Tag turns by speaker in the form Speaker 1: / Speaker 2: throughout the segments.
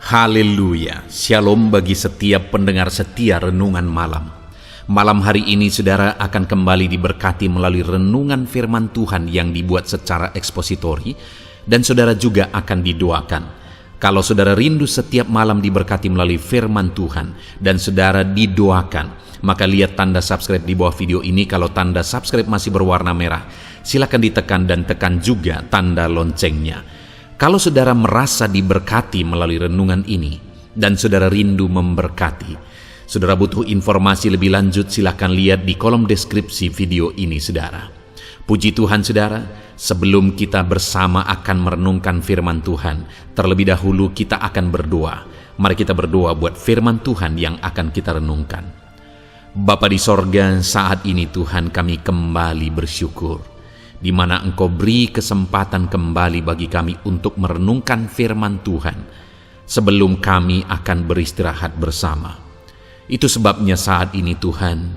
Speaker 1: Haleluya, shalom bagi setiap pendengar setia Renungan Malam. Malam hari ini saudara akan kembali diberkati melalui renungan firman Tuhan yang dibuat secara ekspositori, dan saudara juga akan didoakan. Kalau saudara rindu setiap malam diberkati melalui firman Tuhan dan saudara didoakan, maka lihat tanda subscribe di bawah video ini. Kalau tanda subscribe masih berwarna merah, silakan ditekan dan tekan juga tanda loncengnya. Kalau saudara merasa diberkati melalui renungan ini dan saudara rindu memberkati, saudara butuh informasi lebih lanjut, silakan lihat di kolom deskripsi video ini saudara. Puji Tuhan saudara, sebelum kita bersama akan merenungkan firman Tuhan, terlebih dahulu kita akan berdoa. Mari kita berdoa buat firman Tuhan yang akan kita renungkan. Bapa di sorga, saat ini Tuhan kami kembali bersyukur, di mana Engkau beri kesempatan kembali bagi kami untuk merenungkan firman Tuhan sebelum kami akan beristirahat bersama. Itu sebabnya saat ini Tuhan,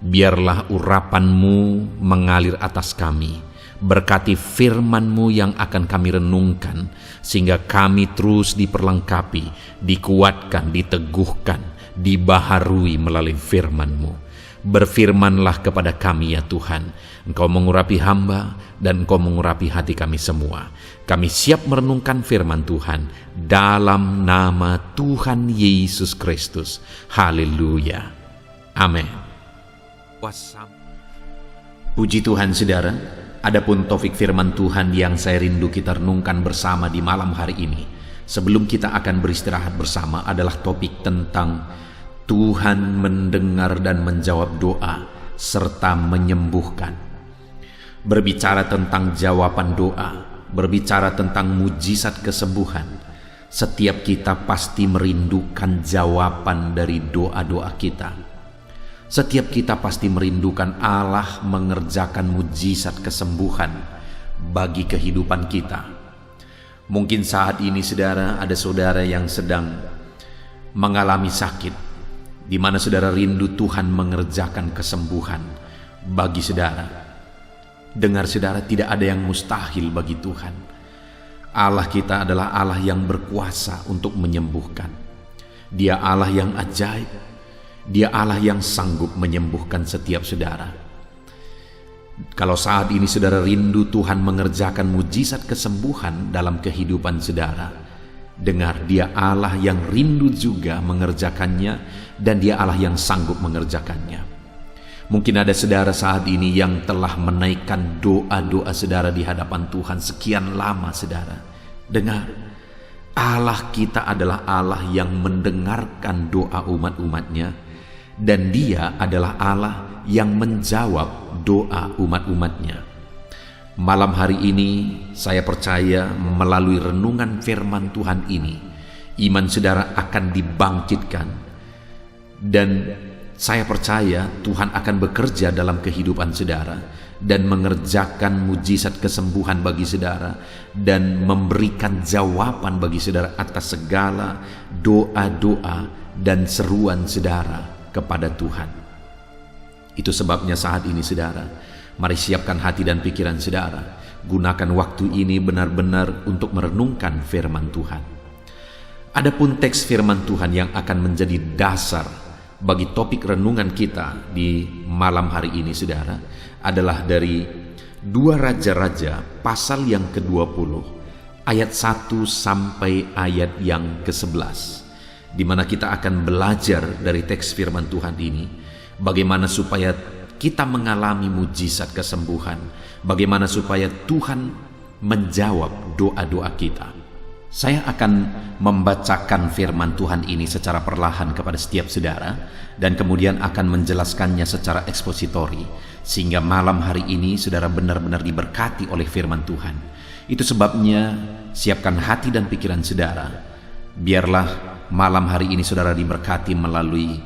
Speaker 1: biarlah urapan-Mu mengalir atas kami. Berkati firman-Mu yang akan kami renungkan, sehingga kami terus diperlengkapi, dikuatkan, diteguhkan, dibaharui melalui firman-Mu. Berfirmanlah kepada kami ya Tuhan, Engkau mengurapi hamba dan Engkau mengurapi hati kami semua. Kami siap merenungkan firman Tuhan dalam nama Tuhan Yesus Kristus. Haleluya. Amin. Puji Tuhan saudara, adapun topik firman Tuhan yang saya rindu kita renungkan bersama di malam hari ini, sebelum kita akan beristirahat bersama, adalah topik tentang Tuhan mendengar dan menjawab doa serta menyembuhkan. Berbicara tentang jawaban doa, berbicara tentang mujizat kesembuhan, setiap kita pasti merindukan jawaban dari doa-doa kita. Setiap kita pasti merindukan Allah mengerjakan mujizat kesembuhan bagi kehidupan kita. Mungkin saat ini saudara, ada saudara yang sedang mengalami sakit, di mana saudara rindu Tuhan mengerjakan kesembuhan bagi saudara. Dengar saudara, tidak ada yang mustahil bagi Tuhan. Allah kita adalah Allah yang berkuasa untuk menyembuhkan. Dia Allah yang ajaib. Dia Allah yang sanggup menyembuhkan setiap saudara. Kalau saat ini saudara rindu Tuhan mengerjakan mujizat kesembuhan dalam kehidupan saudara, dengar, Dia Allah yang rindu juga mengerjakannya, dan Dia Allah yang sanggup mengerjakannya. Mungkin ada saudara saat ini yang telah menaikkan doa-doa saudara di hadapan Tuhan sekian lama saudara. Dengar, Allah kita adalah Allah yang mendengarkan doa umat-umatnya, dan Dia adalah Allah yang menjawab doa umat-umatnya. Malam hari ini saya percaya melalui renungan firman Tuhan ini, iman saudara akan dibangkitkan, dan saya percaya Tuhan akan bekerja dalam kehidupan saudara dan mengerjakan mujizat kesembuhan bagi saudara dan memberikan jawaban bagi saudara atas segala doa-doa dan seruan saudara kepada Tuhan. Itu sebabnya saat ini saudara, mari siapkan hati dan pikiran saudara. Gunakan waktu ini benar-benar untuk merenungkan firman Tuhan. Adapun teks firman Tuhan yang akan menjadi dasar bagi topik renungan kita di malam hari ini saudara, adalah dari 2 Raja-Raja pasal yang ke-20 ayat 1 sampai ayat yang ke-11, di mana kita akan belajar dari teks firman Tuhan ini bagaimana supaya kita mengalami mujizat kesembuhan, bagaimana supaya Tuhan menjawab doa-doa kita. Saya akan membacakan firman Tuhan ini secara perlahan kepada setiap saudara, dan kemudian akan menjelaskannya secara ekspositori, sehingga malam hari ini saudara benar-benar diberkati oleh firman Tuhan. Itu sebabnya siapkan hati dan pikiran saudara. Biarlah malam hari ini saudara diberkati melalui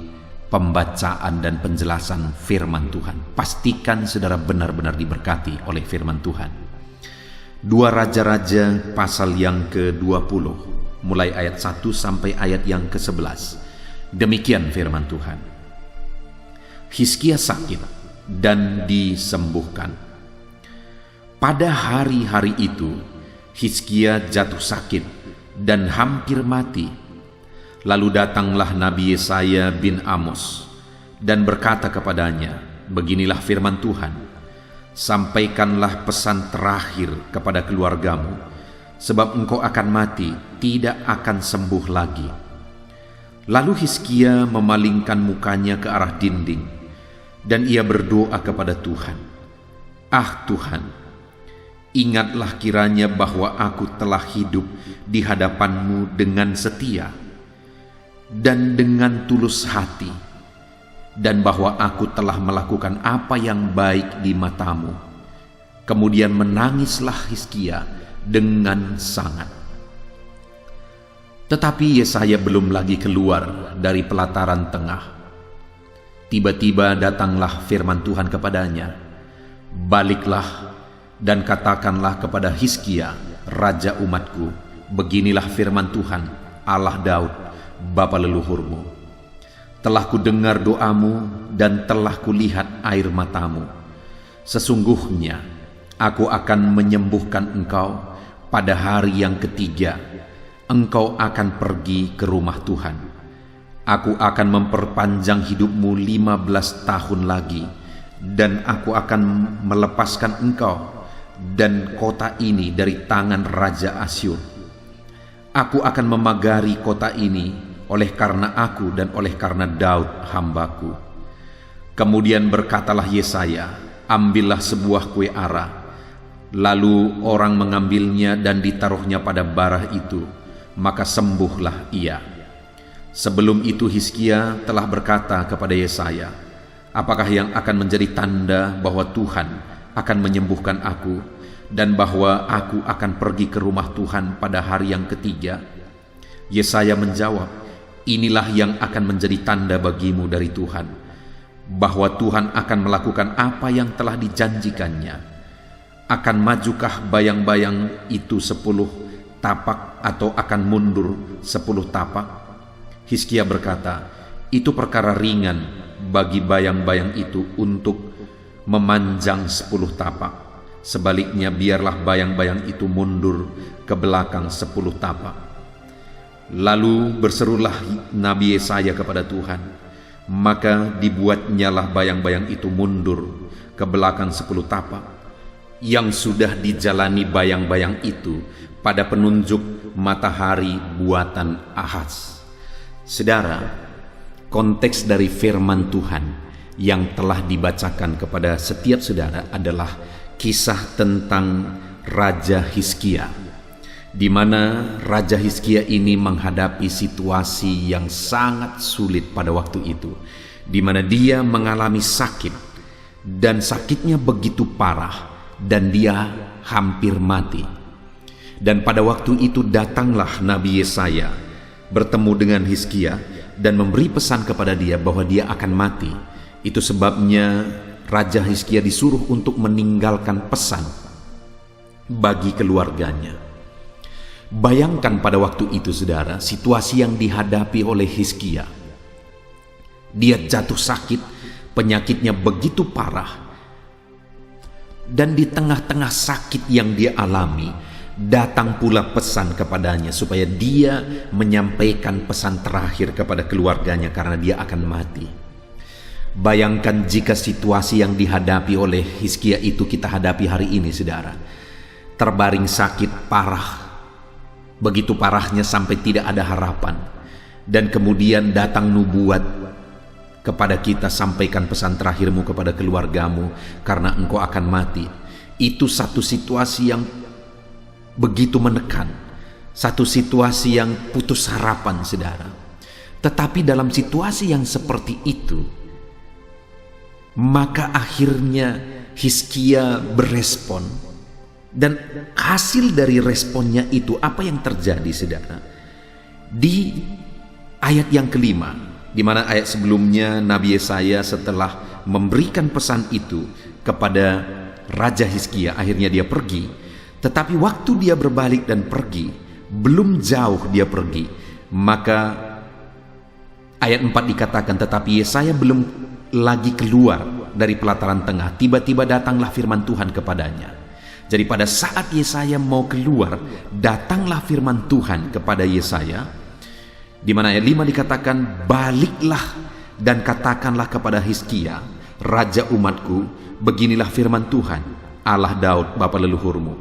Speaker 1: pembacaan dan penjelasan firman Tuhan. Pastikan saudara benar-benar diberkati oleh firman Tuhan. 2 Raja-Raja pasal yang ke-20 mulai ayat 1 sampai ayat yang ke-11. Demikian firman Tuhan. Hizkia sakit dan disembuhkan. Pada hari-hari itu Hizkia jatuh sakit dan hampir mati Lalu datanglah Nabi Yesaya bin Amos dan berkata kepadanya, "Beginilah firman Tuhan, sampaikanlah pesan terakhir kepada keluargamu, sebab engkau akan mati, tidak akan sembuh lagi." Lalu Hizkia memalingkan mukanya ke arah dinding, dan ia berdoa kepada Tuhan, "Ah Tuhan, ingatlah kiranya bahwa aku telah hidup di hadapan-Mu dengan setia dan dengan tulus hati, dan bahwa aku telah melakukan apa yang baik di mata-Mu." Kemudian menangislah Hizkia dengan sangat. Tetapi Yesaya belum lagi keluar dari pelataran tengah. Tiba-tiba datanglah firman Tuhan kepadanya, "Baliklah dan katakanlah kepada Hizkia, raja umatku, beginilah firman Tuhan, Allah Daud, bapa leluhurmu. Telah kudengar doamu dan telah kulihat air matamu. Sesungguhnya aku akan menyembuhkan engkau pada hari yang ketiga. Engkau akan pergi ke rumah Tuhan. Aku akan memperpanjang hidupmu 15 tahun lagi, dan aku akan melepaskan engkau dan kota ini dari tangan Raja Asyur. Aku akan memagari kota ini oleh karena aku dan oleh karena Daud hambaku." Kemudian berkatalah Yesaya, "Ambillah sebuah kue ara." Lalu orang mengambilnya dan ditaruhnya pada bara itu, maka sembuhlah ia. Sebelum itu Hizkia telah berkata kepada Yesaya, "Apakah yang akan menjadi tanda bahwa Tuhan akan menyembuhkan aku dan bahwa aku akan pergi ke rumah Tuhan pada hari yang ketiga?" Yesaya menjawab, "Inilah yang akan menjadi tanda bagimu dari Tuhan, bahwa Tuhan akan melakukan apa yang telah dijanjikannya. Akan majukah bayang-bayang itu 10 tapak atau akan mundur 10 tapak?" Hizkia berkata, "Itu perkara ringan bagi bayang-bayang itu untuk memanjang 10 tapak. Sebaliknya biarlah bayang-bayang itu mundur ke belakang 10 tapak." Lalu berserulah Nabi Yesaya kepada Tuhan, maka dibuatnyalah bayang-bayang itu mundur ke belakang 10 tapak, yang sudah dijalani bayang-bayang itu pada penunjuk matahari buatan Ahaz. Saudara, konteks dari firman Tuhan yang telah dibacakan kepada setiap saudara adalah kisah tentang Raja Hizkia, di mana Raja Hizkia ini menghadapi situasi yang sangat sulit pada waktu itu, di mana dia mengalami sakit, dan sakitnya begitu parah, dan dia hampir mati. Dan pada waktu itu datanglah Nabi Yesaya bertemu dengan Hizkia dan memberi pesan kepada dia bahwa dia akan mati. Itu sebabnya Raja Hizkia disuruh untuk meninggalkan pesan bagi keluarganya. Bayangkan pada waktu itu saudara, situasi yang dihadapi oleh Hizkia. Dia jatuh sakit, penyakitnya begitu parah, dan di tengah-tengah sakit yang dia alami, datang pula pesan kepadanya supaya dia menyampaikan pesan terakhir kepada keluarganya karena dia akan mati. Bayangkan jika situasi yang dihadapi oleh Hizkia itu kita hadapi hari ini saudara. Terbaring sakit parah, begitu parahnya sampai tidak ada harapan. Dan kemudian datang nubuat kepada kita, "Sampaikan pesan terakhirmu kepada keluargamu karena engkau akan mati." Itu satu situasi yang begitu menekan, satu situasi yang putus harapan saudara. Tetapi dalam situasi yang seperti itu, maka akhirnya Hizkia berespon, dan hasil dari responnya itu apa yang terjadi saudara? Di ayat yang kelima, di mana ayat sebelumnya Nabi Yesaya setelah memberikan pesan itu kepada Raja Hizkia, akhirnya dia pergi. Tetapi waktu dia berbalik dan pergi, belum jauh dia pergi, maka ayat 4 dikatakan, "Tetapi Yesaya belum lagi keluar dari pelataran tengah, tiba-tiba datanglah firman Tuhan kepadanya." Jadi pada saat Yesaya mau keluar, datanglah firman Tuhan kepada Yesaya, Di mana ayat 5 dikatakan, baliklah dan katakanlah kepada Hizkia, raja umatku, beginilah firman Tuhan, Allah Daud bapa leluhurmu.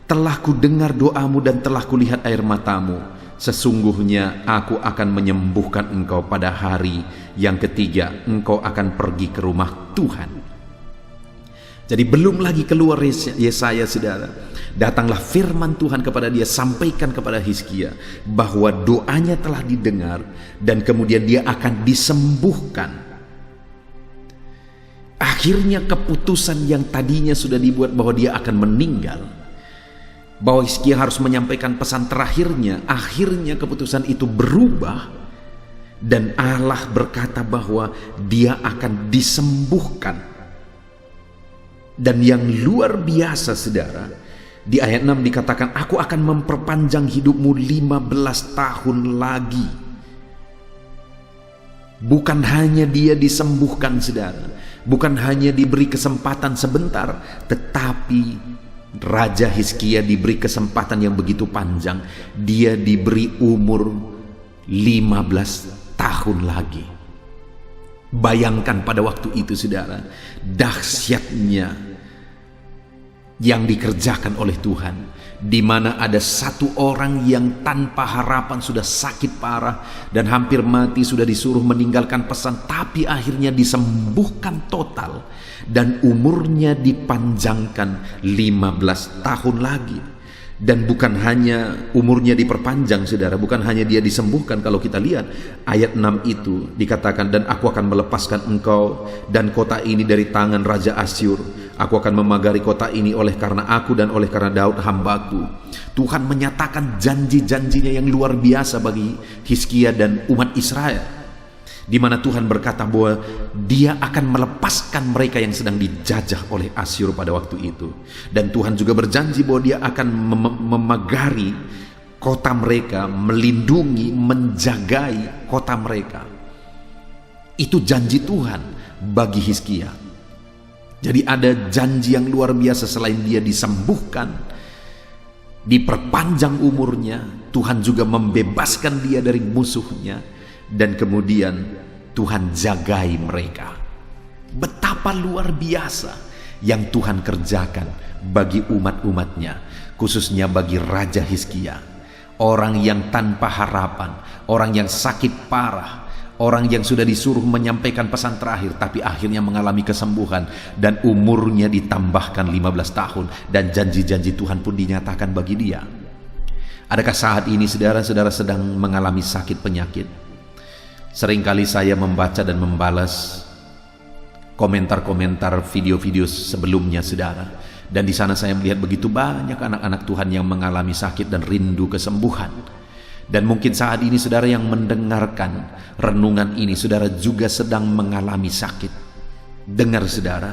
Speaker 1: Telah ku dengar doamu dan telah kulihat air matamu. Sesungguhnya aku akan menyembuhkan engkau pada hari yang ketiga. Engkau akan pergi ke rumah Tuhan. Jadi belum lagi keluar Yesaya, saudara, datanglah firman Tuhan kepada dia, sampaikan kepada Hizkia bahwa doanya telah didengar dan kemudian dia akan disembuhkan. Akhirnya keputusan yang tadinya sudah dibuat bahwa dia akan meninggal, bahwa Hizkia harus menyampaikan pesan terakhirnya, akhirnya keputusan itu berubah dan Allah berkata bahwa dia akan disembuhkan. Dan yang luar biasa, saudara, di ayat 6 dikatakan, aku akan memperpanjang hidupmu 15 tahun lagi. Bukan hanya dia disembuhkan, saudara, bukan hanya diberi kesempatan sebentar, tetapi Raja Hizkia diberi kesempatan yang begitu panjang. Dia diberi umur 15 tahun lagi. Bayangkan pada waktu itu, saudara, dahsyatnya yang dikerjakan oleh Tuhan, di mana ada satu orang yang tanpa harapan sudah sakit parah dan hampir mati, sudah disuruh meninggalkan pesan, tapi akhirnya disembuhkan total dan umurnya dipanjangkan 15 tahun lagi. Dan bukan hanya umurnya diperpanjang, saudara, bukan hanya dia disembuhkan. Kalau kita lihat ayat 6 itu dikatakan, dan aku akan melepaskan engkau dan kota ini dari tangan Raja Asyur. Aku akan memagari kota ini oleh karena aku dan oleh karena Daud hambaku. Tuhan menyatakan janji-janjinya yang luar biasa bagi Hizkia dan umat Israel, di mana Tuhan berkata bahwa dia akan melepaskan mereka yang sedang dijajah oleh Asyur pada waktu itu. Dan Tuhan juga berjanji bahwa dia akan memagari kota mereka, melindungi, menjagai kota mereka. Itu janji Tuhan bagi Hizkia. Jadi ada janji yang luar biasa. Selain dia disembuhkan, diperpanjang umurnya, Tuhan juga membebaskan dia dari musuhnya. Dan kemudian Tuhan jagai mereka. Betapa luar biasa yang Tuhan kerjakan bagi umat-umatnya, khususnya bagi Raja Hizkia. Orang yang tanpa harapan, orang yang sakit parah, orang yang sudah disuruh menyampaikan pesan terakhir, tapi akhirnya mengalami kesembuhan dan umurnya ditambahkan 15 tahun dan janji-janji Tuhan pun dinyatakan bagi dia. Adakah saat ini saudara-saudara sedang mengalami sakit penyakit? Seringkali saya membaca dan membalas komentar-komentar video-video sebelumnya, saudara. Dan di sana saya melihat begitu banyak anak-anak Tuhan yang mengalami sakit dan rindu kesembuhan. Dan mungkin saat ini saudara yang mendengarkan renungan ini, saudara juga sedang mengalami sakit. Dengar saudara,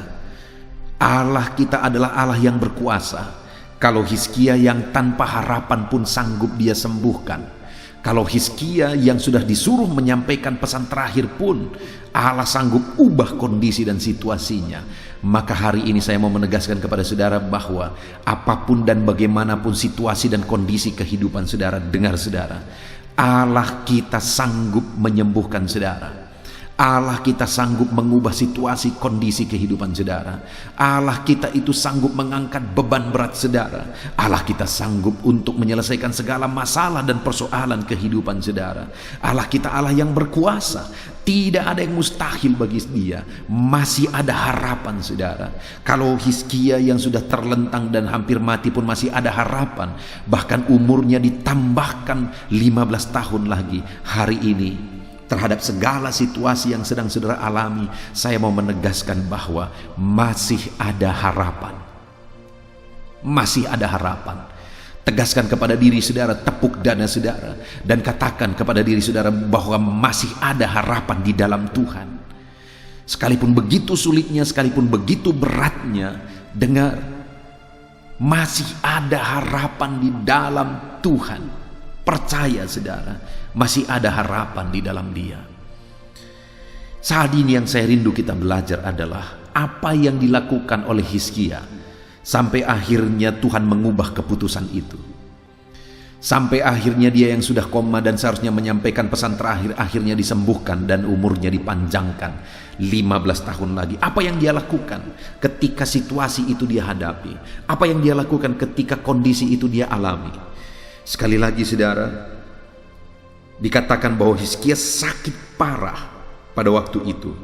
Speaker 1: Allah kita adalah Allah yang berkuasa. Kalau Hizkia yang tanpa harapan pun sanggup dia sembuhkan. Kalau Hizkia yang sudah disuruh menyampaikan pesan terakhir pun Allah sanggup ubah kondisi dan situasinya. Maka hari ini saya mau menegaskan kepada saudara bahwa apapun dan bagaimanapun situasi dan kondisi kehidupan saudara, dengar saudara, Allah kita sanggup menyembuhkan saudara. Allah kita sanggup mengubah situasi kondisi kehidupan saudara. Allah kita itu sanggup mengangkat beban berat saudara. Allah kita sanggup untuk menyelesaikan segala masalah dan persoalan kehidupan saudara. Allah kita Allah yang berkuasa. Tidak ada yang mustahil bagi dia. Masih ada harapan saudara. Kalau Hizkia yang sudah terlentang dan hampir mati pun masih ada harapan. Bahkan umurnya ditambahkan 15 tahun lagi. Hari ini terhadap segala situasi yang sedang saudara alami, saya mau menegaskan bahwa masih ada harapan. Masih ada harapan. Tegaskan kepada diri saudara, tepuk dada saudara, dan katakan kepada diri saudara bahwa masih ada harapan di dalam Tuhan. Sekalipun begitu sulitnya, sekalipun begitu beratnya, dengar, masih ada harapan di dalam Tuhan. Percaya saudara, masih ada harapan di dalam Dia. Saat ini yang saya rindu kita belajar adalah apa yang dilakukan oleh Hizkia sampai akhirnya Tuhan mengubah keputusan itu. Sampai akhirnya dia yang sudah koma dan seharusnya menyampaikan pesan terakhir, akhirnya disembuhkan dan umurnya dipanjangkan 15 tahun lagi. Apa yang dia lakukan ketika situasi itu dia hadapi? Apa yang dia lakukan ketika kondisi itu dia alami? Sekali lagi saudara, dikatakan bahwa Hizkia sakit parah pada waktu itu.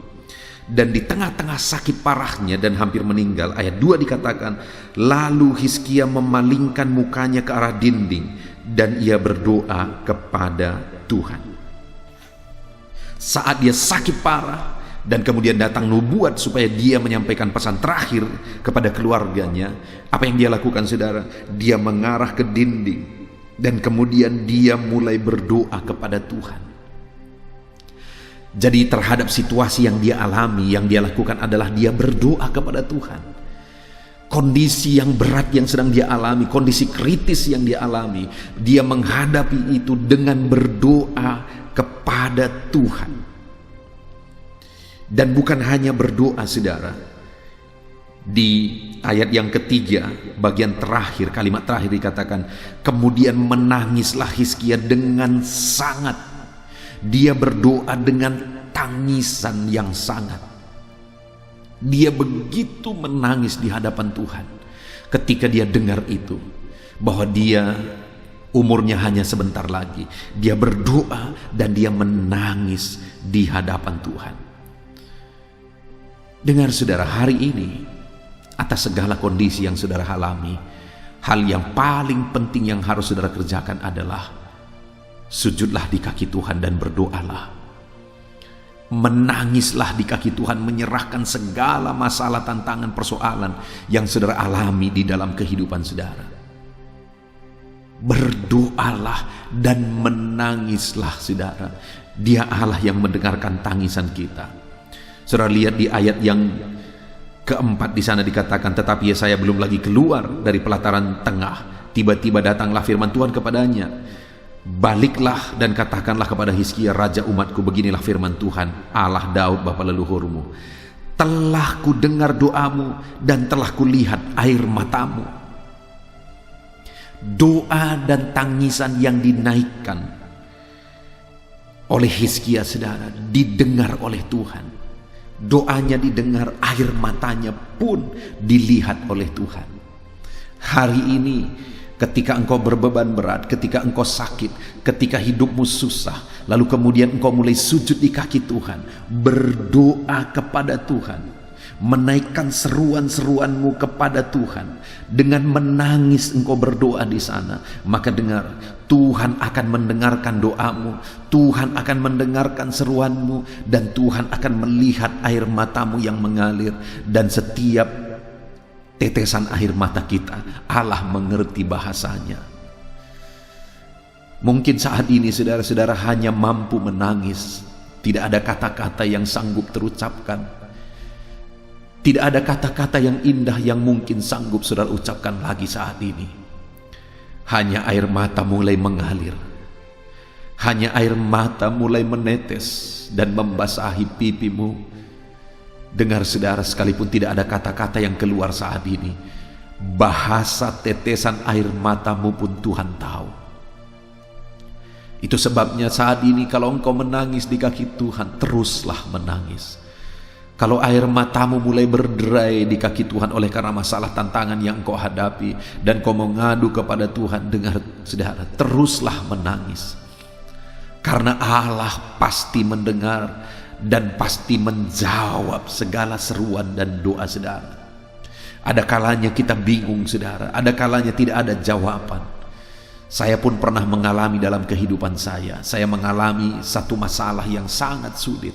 Speaker 1: Dan di tengah-tengah sakit parahnya dan hampir meninggal, ayat 2 dikatakan, lalu Hizkia memalingkan mukanya ke arah dinding dan ia berdoa kepada Tuhan. Saat dia sakit parah dan kemudian datang nubuat supaya dia menyampaikan pesan terakhir kepada keluarganya, apa yang dia lakukan saudara? Dia mengarah ke dinding dan kemudian dia mulai berdoa kepada Tuhan. Jadi terhadap situasi yang dia alami, yang dia lakukan adalah dia berdoa kepada Tuhan. Kondisi yang berat yang sedang dia alami, kondisi kritis yang dia alami, dia menghadapi itu dengan berdoa kepada Tuhan. Dan bukan hanya berdoa saudara. Di ayat yang ketiga, bagian terakhir, kalimat terakhir dikatakan, kemudian menangislah Hizkia dengan sangat. Dia berdoa dengan tangisan yang sangat. Dia begitu menangis di hadapan Tuhan ketika dia dengar itu, bahwa dia umurnya hanya sebentar lagi. Dia berdoa dan dia menangis di hadapan Tuhan. Dengar saudara, hari ini atas segala kondisi yang saudara alami, hal yang paling penting yang harus saudara kerjakan adalah sujudlah di kaki Tuhan dan berdoalah. Menangislah di kaki Tuhan, menyerahkan segala masalah, tantangan, persoalan yang saudara alami di dalam kehidupan saudara. Berdoalah dan menangislah saudara. Dia Allah yang mendengarkan tangisan kita. Saudara lihat di ayat yang keempat di sana dikatakan, tetapi Yesaya belum lagi keluar dari pelataran tengah, tiba-tiba datanglah firman Tuhan kepadanya. Baliklah dan katakanlah kepada Hizkia raja umatku, beginilah firman Tuhan Allah Daud bapa leluhurmu, telah ku dengar doamu dan telah ku lihat air matamu. Doa dan tangisan yang dinaikkan oleh Hizkia saudara didengar oleh Tuhan. Doanya didengar, air matanya pun dilihat oleh Tuhan. Hari ini ketika engkau berbeban berat, ketika engkau sakit, ketika hidupmu susah, lalu kemudian engkau mulai sujud di kaki Tuhan, berdoa kepada Tuhan, menaikkan seruan-seruanmu kepada Tuhan, dengan menangis engkau berdoa di sana, maka dengar, Tuhan akan mendengarkan doamu, Tuhan akan mendengarkan seruanmu, dan Tuhan akan melihat air matamu yang mengalir, dan setiap tetesan air mata kita, Allah mengerti bahasanya. Mungkin saat ini saudara-saudara hanya mampu menangis. Tidak ada kata-kata yang sanggup terucapkan. Tidak ada kata-kata yang indah yang mungkin sanggup saudara ucapkan lagi saat ini. Hanya air mata mulai mengalir. Hanya air mata mulai menetes dan membasahi pipimu. Dengar saudara, sekalipun tidak ada kata-kata yang keluar saat ini, bahasa tetesan air matamu pun Tuhan tahu. Itu sebabnya saat ini kalau engkau menangis di kaki Tuhan, teruslah menangis. Kalau air matamu mulai berderai di kaki Tuhan oleh karena masalah tantangan yang engkau hadapi, dan kau mengadu kepada Tuhan, dengar saudara, teruslah menangis. Karena Allah pasti mendengar dan pasti menjawab segala seruan dan doa saudara. Ada kalanya kita bingung saudara, ada kalanya tidak ada jawaban. Saya pun pernah mengalami dalam kehidupan saya mengalami satu masalah yang sangat sulit.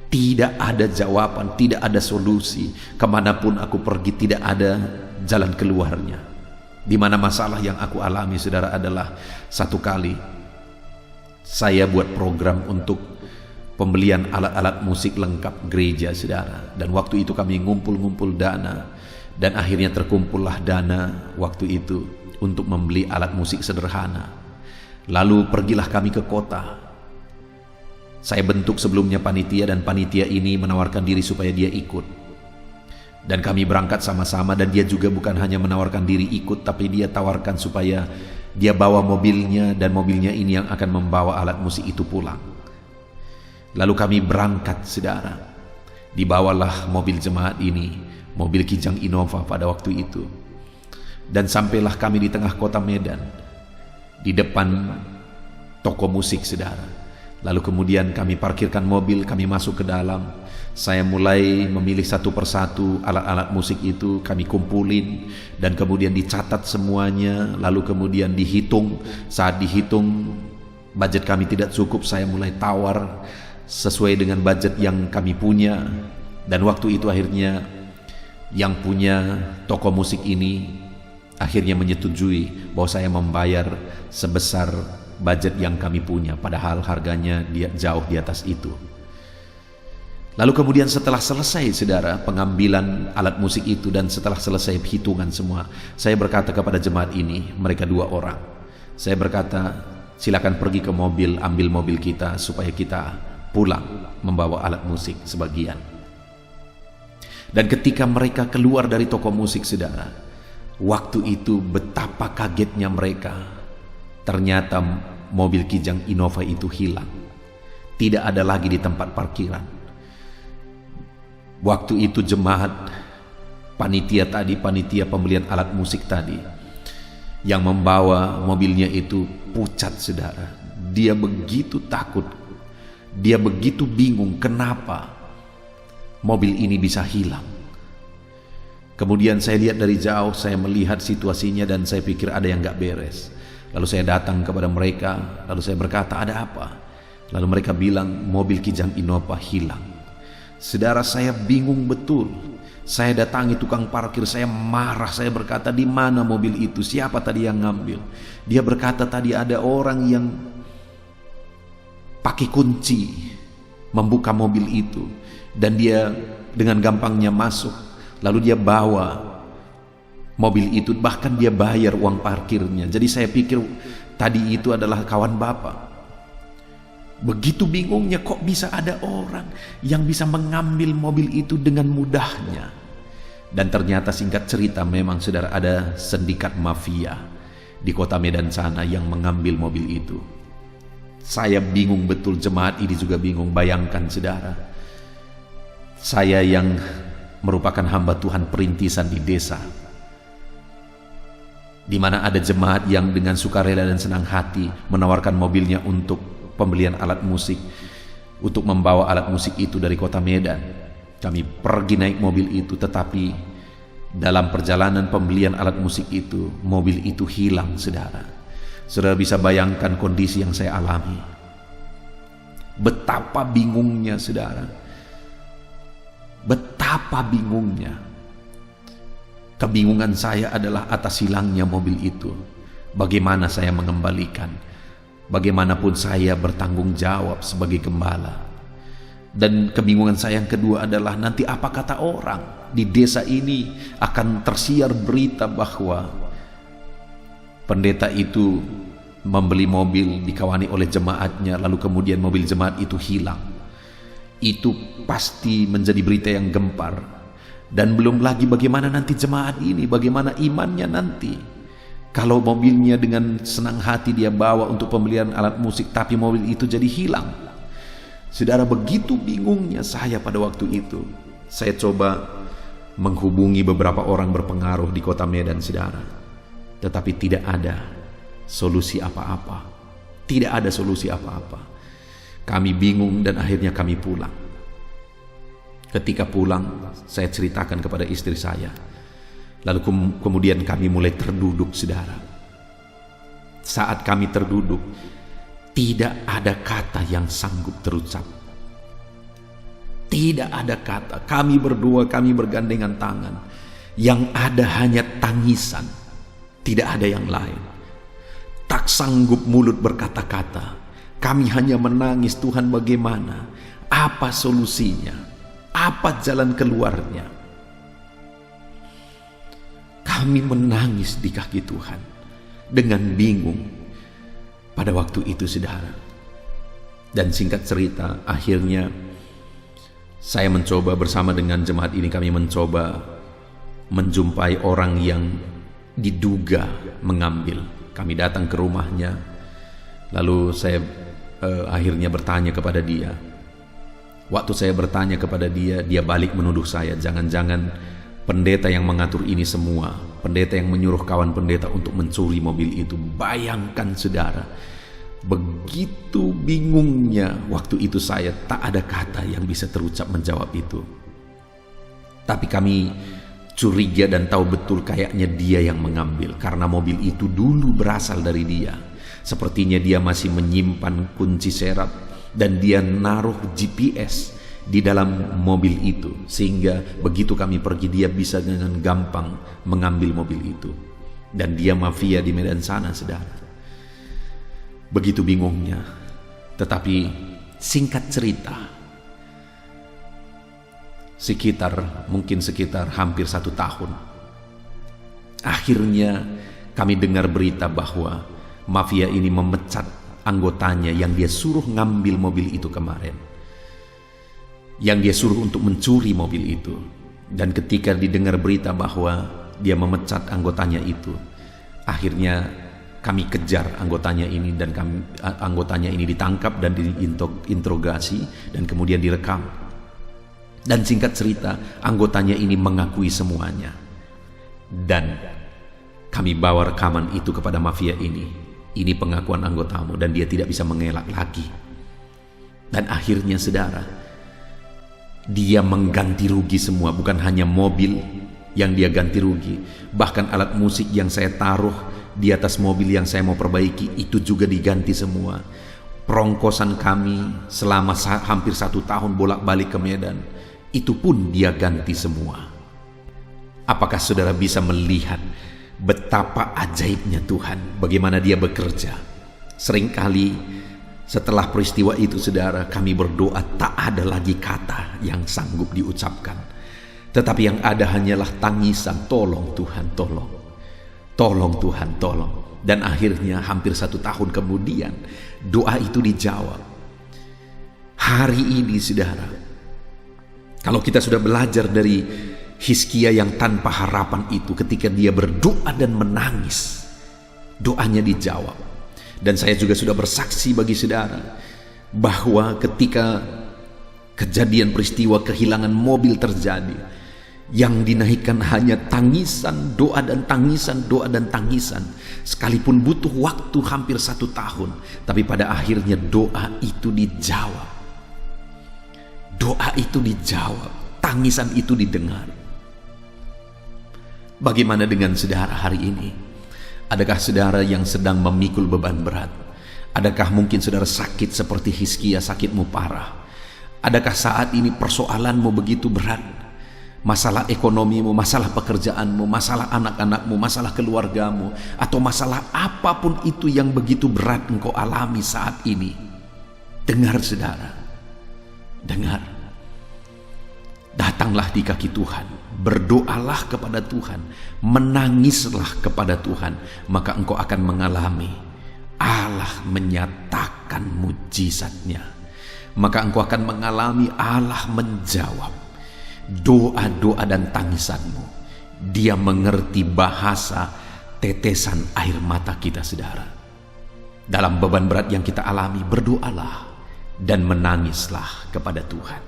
Speaker 1: Tidak ada jawaban, tidak ada solusi. Kemanapun aku pergi tidak ada jalan keluarnya. Di mana masalah yang aku alami saudara adalah, satu kali saya buat program untuk pembelian alat-alat musik lengkap gereja saudara, dan waktu itu kami ngumpul-ngumpul dana, dan akhirnya terkumpullah dana waktu itu untuk membeli alat musik sederhana. Lalu pergilah kami ke kota. Saya bentuk sebelumnya panitia, dan panitia ini menawarkan diri supaya dia ikut, dan kami berangkat sama-sama. Dan dia juga bukan hanya menawarkan diri ikut, tapi dia tawarkan supaya Dia bawa mobilnya dan mobilnya ini yang akan membawa alat musik itu pulang. Lalu kami berangkat, saudara. Dibawalah mobil jemaat ini, mobil Kijang Innova pada waktu itu. Dan sampailah kami di tengah kota Medan, di depan toko musik, saudara. Lalu kemudian kami parkirkan mobil, kami masuk ke dalam. Saya mulai memilih satu persatu alat-alat musik itu, kami kumpulin dan kemudian dicatat semuanya. Lalu kemudian dihitung. Saat dihitung budget kami tidak cukup, saya mulai tawar sesuai dengan budget yang kami punya. Dan waktu itu akhirnya yang punya toko musik ini akhirnya menyetujui bahwa saya membayar sebesar budget yang kami punya, padahal harganya dia jauh di atas itu. Lalu kemudian setelah selesai, saudara, pengambilan alat musik itu dan setelah selesai hitungan semua, saya berkata kepada jemaat ini, mereka 2 orang. Saya berkata, silakan pergi ke mobil, ambil mobil kita supaya kita pulang membawa alat musik sebagian. Dan ketika mereka keluar dari toko musik, saudara, waktu itu betapa kagetnya mereka. Ternyata mobil Kijang Innova itu hilang. Tidak ada lagi di tempat parkiran. Waktu itu jemaat, panitia pembelian alat musik tadi, yang membawa mobilnya itu pucat, saudara. Dia begitu takut, dia begitu bingung kenapa mobil ini bisa hilang. Kemudian saya lihat dari jauh, saya melihat situasinya dan saya pikir ada yang gak beres. Lalu saya datang kepada mereka, lalu saya berkata, ada apa? Lalu mereka bilang, mobil Kijang Innova hilang. Saudara, saya bingung betul. Saya datangi tukang parkir, saya marah, saya berkata, di mana mobil itu? Siapa tadi yang ngambil? Dia berkata, tadi ada orang yang pakai kunci membuka mobil itu dan dia dengan gampangnya masuk. Lalu dia bawa mobil itu, bahkan dia bayar uang parkirnya. Jadi saya pikir tadi itu adalah kawan Bapak. Begitu bingungnya, kok bisa ada orang yang bisa mengambil mobil itu dengan mudahnya. Dan ternyata singkat cerita, memang saudara, ada sindikat mafia di kota Medan sana yang mengambil mobil itu. Saya bingung betul, jemaat ini juga bingung. Bayangkan saudara, saya yang merupakan hamba Tuhan perintisan di desa, di mana ada jemaat yang dengan sukarela dan senang hati menawarkan mobilnya untuk pembelian alat musik, untuk membawa alat musik itu dari kota Medan. Kami pergi naik mobil itu, tetapi dalam perjalanan pembelian alat musik itu, mobil itu hilang, saudara. Saudara bisa bayangkan kondisi yang saya alami. Betapa bingungnya, saudara. Betapa bingungnya. Kebingungan saya adalah atas hilangnya mobil itu. Bagaimana saya mengembalikan? Bagaimanapun saya bertanggung jawab sebagai gembala. Dan kebingungan saya yang kedua adalah, nanti apa kata orang di desa ini? Akan tersiar berita bahwa pendeta itu membeli mobil dikawani oleh jemaatnya, lalu kemudian mobil jemaat itu hilang. Itu pasti menjadi berita yang gempar. Dan belum lagi bagaimana nanti jemaat ini, bagaimana imannya nanti. Kalau mobilnya dengan senang hati dia bawa untuk pembelian alat musik, tapi mobil itu jadi hilang. Saudara, begitu bingungnya saya pada waktu itu. Saya coba menghubungi beberapa orang berpengaruh di kota Medan, saudara. Tetapi tidak ada solusi apa-apa. Tidak ada solusi apa-apa. Kami bingung dan akhirnya kami pulang. Ketika pulang, saya ceritakan kepada istri saya. Lalu kemudian kami mulai terduduk, saudara. Saat kami terduduk, tidak ada kata yang sanggup terucap. Tidak ada kata. Kami berdua, kami bergandengan tangan. Yang ada hanya tangisan. Tidak ada yang lain. Tak sanggup mulut berkata-kata. Kami hanya menangis, Tuhan bagaimana? Apa solusinya? Apa jalan keluarnya? Kami menangis di kaki Tuhan dengan bingung pada waktu itu, saudara. Dan singkat cerita, akhirnya saya mencoba bersama dengan jemaat ini, kami mencoba menjumpai orang yang diduga mengambil. Kami datang ke rumahnya, lalu saya akhirnya bertanya kepada dia. Waktu saya bertanya kepada dia, dia balik menuduh saya, jangan-jangan pendeta yang mengatur ini semua, pendeta yang menyuruh kawan pendeta untuk mencuri mobil itu. Bayangkan saudara, begitu bingungnya waktu itu saya, tak ada kata yang bisa terucap menjawab itu. Tapi kami curiga dan tahu betul kayaknya dia yang mengambil, karena mobil itu dulu berasal dari dia. Sepertinya dia masih menyimpan kunci serap dan dia naruh GPS di dalam mobil itu, sehingga begitu kami pergi dia bisa dengan gampang mengambil mobil itu. Dan dia mafia di Medan sana, saudara. Begitu bingungnya. Tetapi singkat cerita, mungkin sekitar hampir 1 tahun, akhirnya kami dengar berita bahwa mafia ini memecat anggotanya yang dia suruh ngambil mobil itu kemarin, yang dia suruh untuk mencuri mobil itu. Dan ketika didengar berita bahwa dia memecat anggotanya itu, akhirnya kami kejar anggotanya ini, dan anggotanya ini ditangkap dan diinterogasi dan kemudian direkam. Dan singkat cerita, anggotanya ini mengakui semuanya. Dan kami bawa rekaman itu kepada mafia ini. Ini pengakuan anggotamu, dan dia tidak bisa mengelak lagi. Dan akhirnya saudara, dia mengganti rugi semua. Bukan hanya mobil yang dia ganti rugi, bahkan alat musik yang saya taruh di atas mobil yang saya mau perbaiki itu juga diganti semua. Perongkosan kami selama hampir 1 tahun bolak-balik ke Medan, itu pun dia ganti semua. Apakah saudara bisa melihat betapa ajaibnya Tuhan, bagaimana dia bekerja? Seringkali setelah peristiwa itu saudara, kami berdoa tak ada lagi kata yang sanggup diucapkan, tetapi yang ada hanyalah tangisan, tolong Tuhan, tolong. Tolong Tuhan, tolong. Dan akhirnya hampir 1 tahun kemudian doa itu dijawab. Hari ini saudara, kalau kita sudah belajar dari Hizkia yang tanpa harapan itu, ketika dia berdoa dan menangis, doanya dijawab. Dan saya juga sudah bersaksi bagi saudara bahwa ketika kejadian peristiwa kehilangan mobil terjadi, yang dinaikkan hanya tangisan, doa dan tangisan, doa dan tangisan. Sekalipun butuh waktu hampir 1 tahun, tapi pada akhirnya doa itu dijawab. Doa itu dijawab, tangisan itu didengar. Bagaimana dengan saudara hari ini? Adakah saudara yang sedang memikul beban berat? Adakah mungkin saudara sakit seperti Hizkia, sakitmu parah? Adakah saat ini persoalanmu begitu berat? Masalah ekonomimu, masalah pekerjaanmu, masalah anak-anakmu, masalah keluargamu, atau masalah apapun itu yang begitu berat engkau alami saat ini. Dengar saudara, dengar. Datanglah di kaki Tuhan, berdoalah kepada Tuhan, menangislah kepada Tuhan, maka engkau akan mengalami Allah menyatakan mujizatnya. Maka engkau akan mengalami Allah menjawab doa-doa dan tangisanmu. Dia mengerti bahasa tetesan air mata kita saudara. Dalam beban berat yang kita alami, berdoalah dan menangislah kepada Tuhan.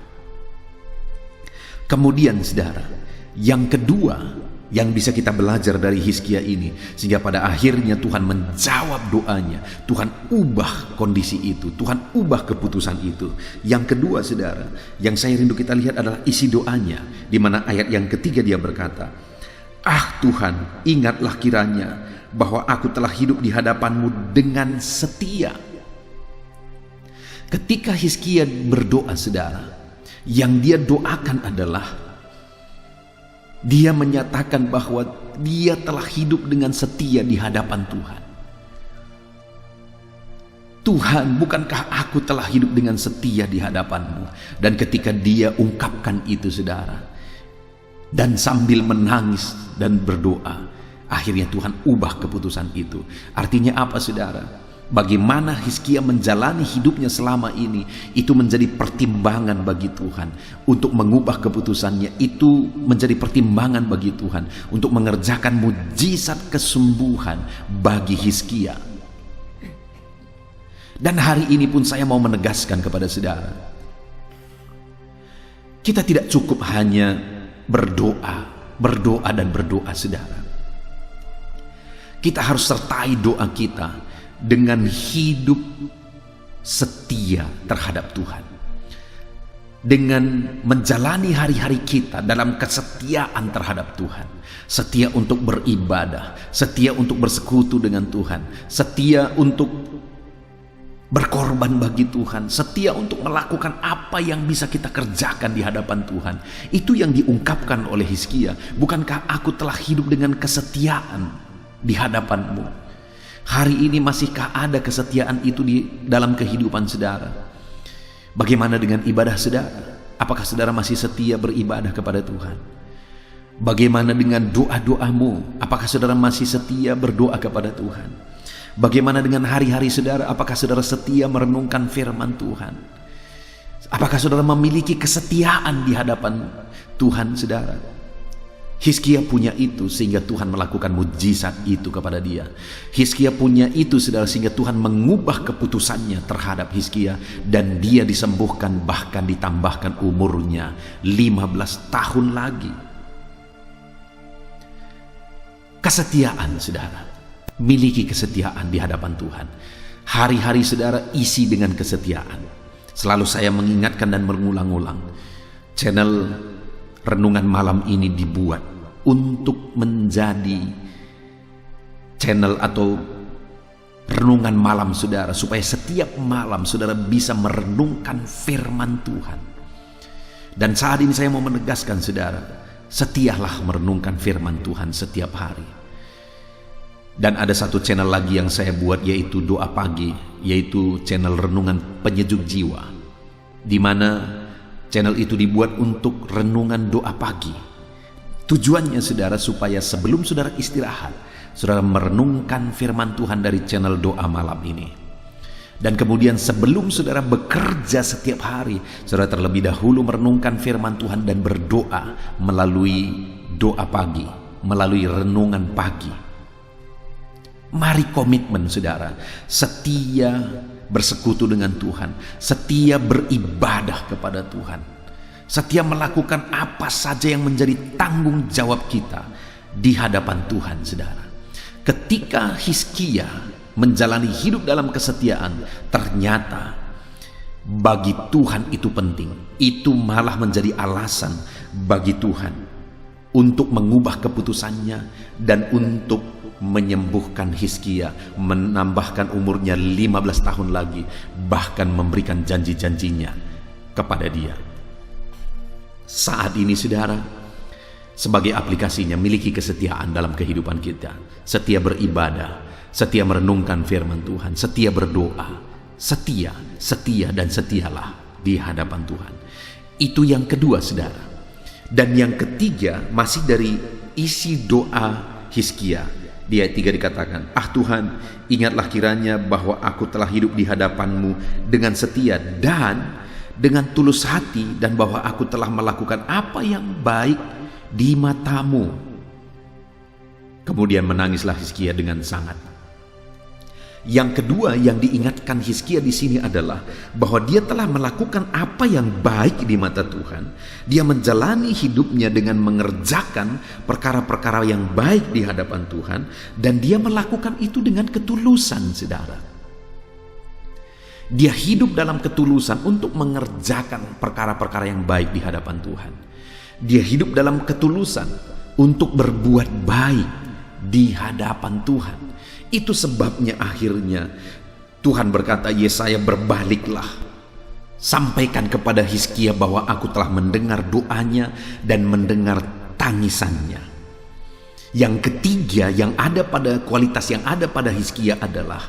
Speaker 1: Kemudian saudara, yang kedua yang bisa kita belajar dari Hizkia ini, sehingga pada akhirnya Tuhan menjawab doanya, Tuhan ubah kondisi itu, Tuhan ubah keputusan itu. Yang kedua saudara, yang saya rindu kita lihat adalah isi doanya, di mana ayat yang ketiga dia berkata, "Ah Tuhan, ingatlah kiranya bahwa aku telah hidup di hadapan-Mu dengan setia." Ketika Hizkia berdoa saudara, yang dia doakan adalah dia menyatakan bahwa dia telah hidup dengan setia di hadapan Tuhan. Tuhan, bukankah aku telah hidup dengan setia di hadapan-Mu? Dan ketika dia ungkapkan itu saudara, dan sambil menangis dan berdoa, akhirnya Tuhan ubah keputusan itu. Artinya apa saudara? Bagaimana Hizkia menjalani hidupnya selama ini, itu menjadi pertimbangan bagi Tuhan untuk mengubah keputusannya. Itu menjadi pertimbangan bagi Tuhan untuk mengerjakan mujizat kesembuhan bagi Hizkia. Dan hari ini pun saya mau menegaskan kepada saudara, kita tidak cukup hanya berdoa dan berdoa, saudara. Kita harus sertai doa kita dengan hidup setia terhadap Tuhan, dengan menjalani hari-hari kita dalam kesetiaan terhadap Tuhan, setia untuk beribadah, setia untuk bersekutu dengan Tuhan, setia untuk berkorban bagi Tuhan, setia untuk melakukan apa yang bisa kita kerjakan di hadapan Tuhan. Itu yang diungkapkan oleh Hizkia. Bukankah aku telah hidup dengan kesetiaan di hadapanmu? Hari ini masihkah ada kesetiaan itu di dalam kehidupan saudara? Bagaimana dengan ibadah saudara? Apakah saudara masih setia beribadah kepada Tuhan? Bagaimana dengan doa-doamu? Apakah saudara masih setia berdoa kepada Tuhan? Bagaimana dengan hari-hari saudara? Apakah saudara setia merenungkan firman Tuhan? Apakah saudara memiliki kesetiaan di hadapan Tuhan, saudara? Hizkia punya itu sehingga Tuhan melakukan mujizat itu kepada dia. Hizkia punya itu, saudara, sehingga Tuhan mengubah keputusannya terhadap Hizkia, dan dia disembuhkan, bahkan ditambahkan umurnya 15 tahun lagi. Kesetiaan, saudara. Miliki kesetiaan di hadapan Tuhan. Hari-hari saudara isi dengan kesetiaan. Selalu saya mengingatkan dan mengulang-ulang, channel renungan malam ini dibuat untuk menjadi channel atau renungan malam saudara, supaya setiap malam saudara bisa merenungkan firman Tuhan. Dan saat ini saya mau menegaskan saudara, setialah merenungkan firman Tuhan setiap hari. Dan ada satu channel lagi yang saya buat, yaitu doa pagi, yaitu channel renungan penyejuk jiwa, di mana channel itu dibuat untuk renungan doa pagi. Tujuannya saudara, supaya sebelum saudara istirahat, saudara merenungkan firman Tuhan dari channel doa malam ini. Dan kemudian sebelum saudara bekerja setiap hari, saudara terlebih dahulu merenungkan firman Tuhan dan berdoa melalui doa pagi, melalui renungan pagi. Mari komitmen saudara, setia bersekutu dengan Tuhan, setia beribadah kepada Tuhan, setia melakukan apa saja yang menjadi tanggung jawab kita di hadapan Tuhan, saudara. Ketika Hizkia menjalani hidup dalam kesetiaan, ternyata bagi Tuhan itu penting. Itu malah menjadi alasan bagi Tuhan untuk mengubah keputusannya dan untuk menyembuhkan Hizkia, menambahkan umurnya 15 tahun lagi, bahkan memberikan janji-janjinya kepada dia. Saat ini saudara, sebagai aplikasinya, miliki kesetiaan dalam kehidupan kita. Setia beribadah, setia merenungkan firman Tuhan, setia berdoa, setia dan setialah di hadapan Tuhan. Itu yang kedua saudara. Dan yang ketiga masih dari isi doa Hizkia. Di ayat 3 dikatakan, "Ah Tuhan, ingatlah kiranya bahwa aku telah hidup di hadapan-Mu dengan setia dan dengan tulus hati, dan bahwa aku telah melakukan apa yang baik di mata-Mu." Kemudian menangislah Hizkia dengan sangat. Yang kedua yang diingatkan Hizkia di sini adalah bahwa dia telah melakukan apa yang baik di mata Tuhan. Dia menjalani hidupnya dengan mengerjakan perkara-perkara yang baik di hadapan Tuhan, dan dia melakukan itu dengan ketulusan, saudara. Dia hidup dalam ketulusan untuk mengerjakan perkara-perkara yang baik di hadapan Tuhan. Dia hidup dalam ketulusan untuk berbuat baik di hadapan Tuhan. Itu sebabnya akhirnya Tuhan berkata, "Yesaya, berbaliklah, sampaikan kepada Hizkia bahwa aku telah mendengar doanya dan mendengar tangisannya." Yang ketiga yang ada pada kualitas yang ada pada Hizkia adalah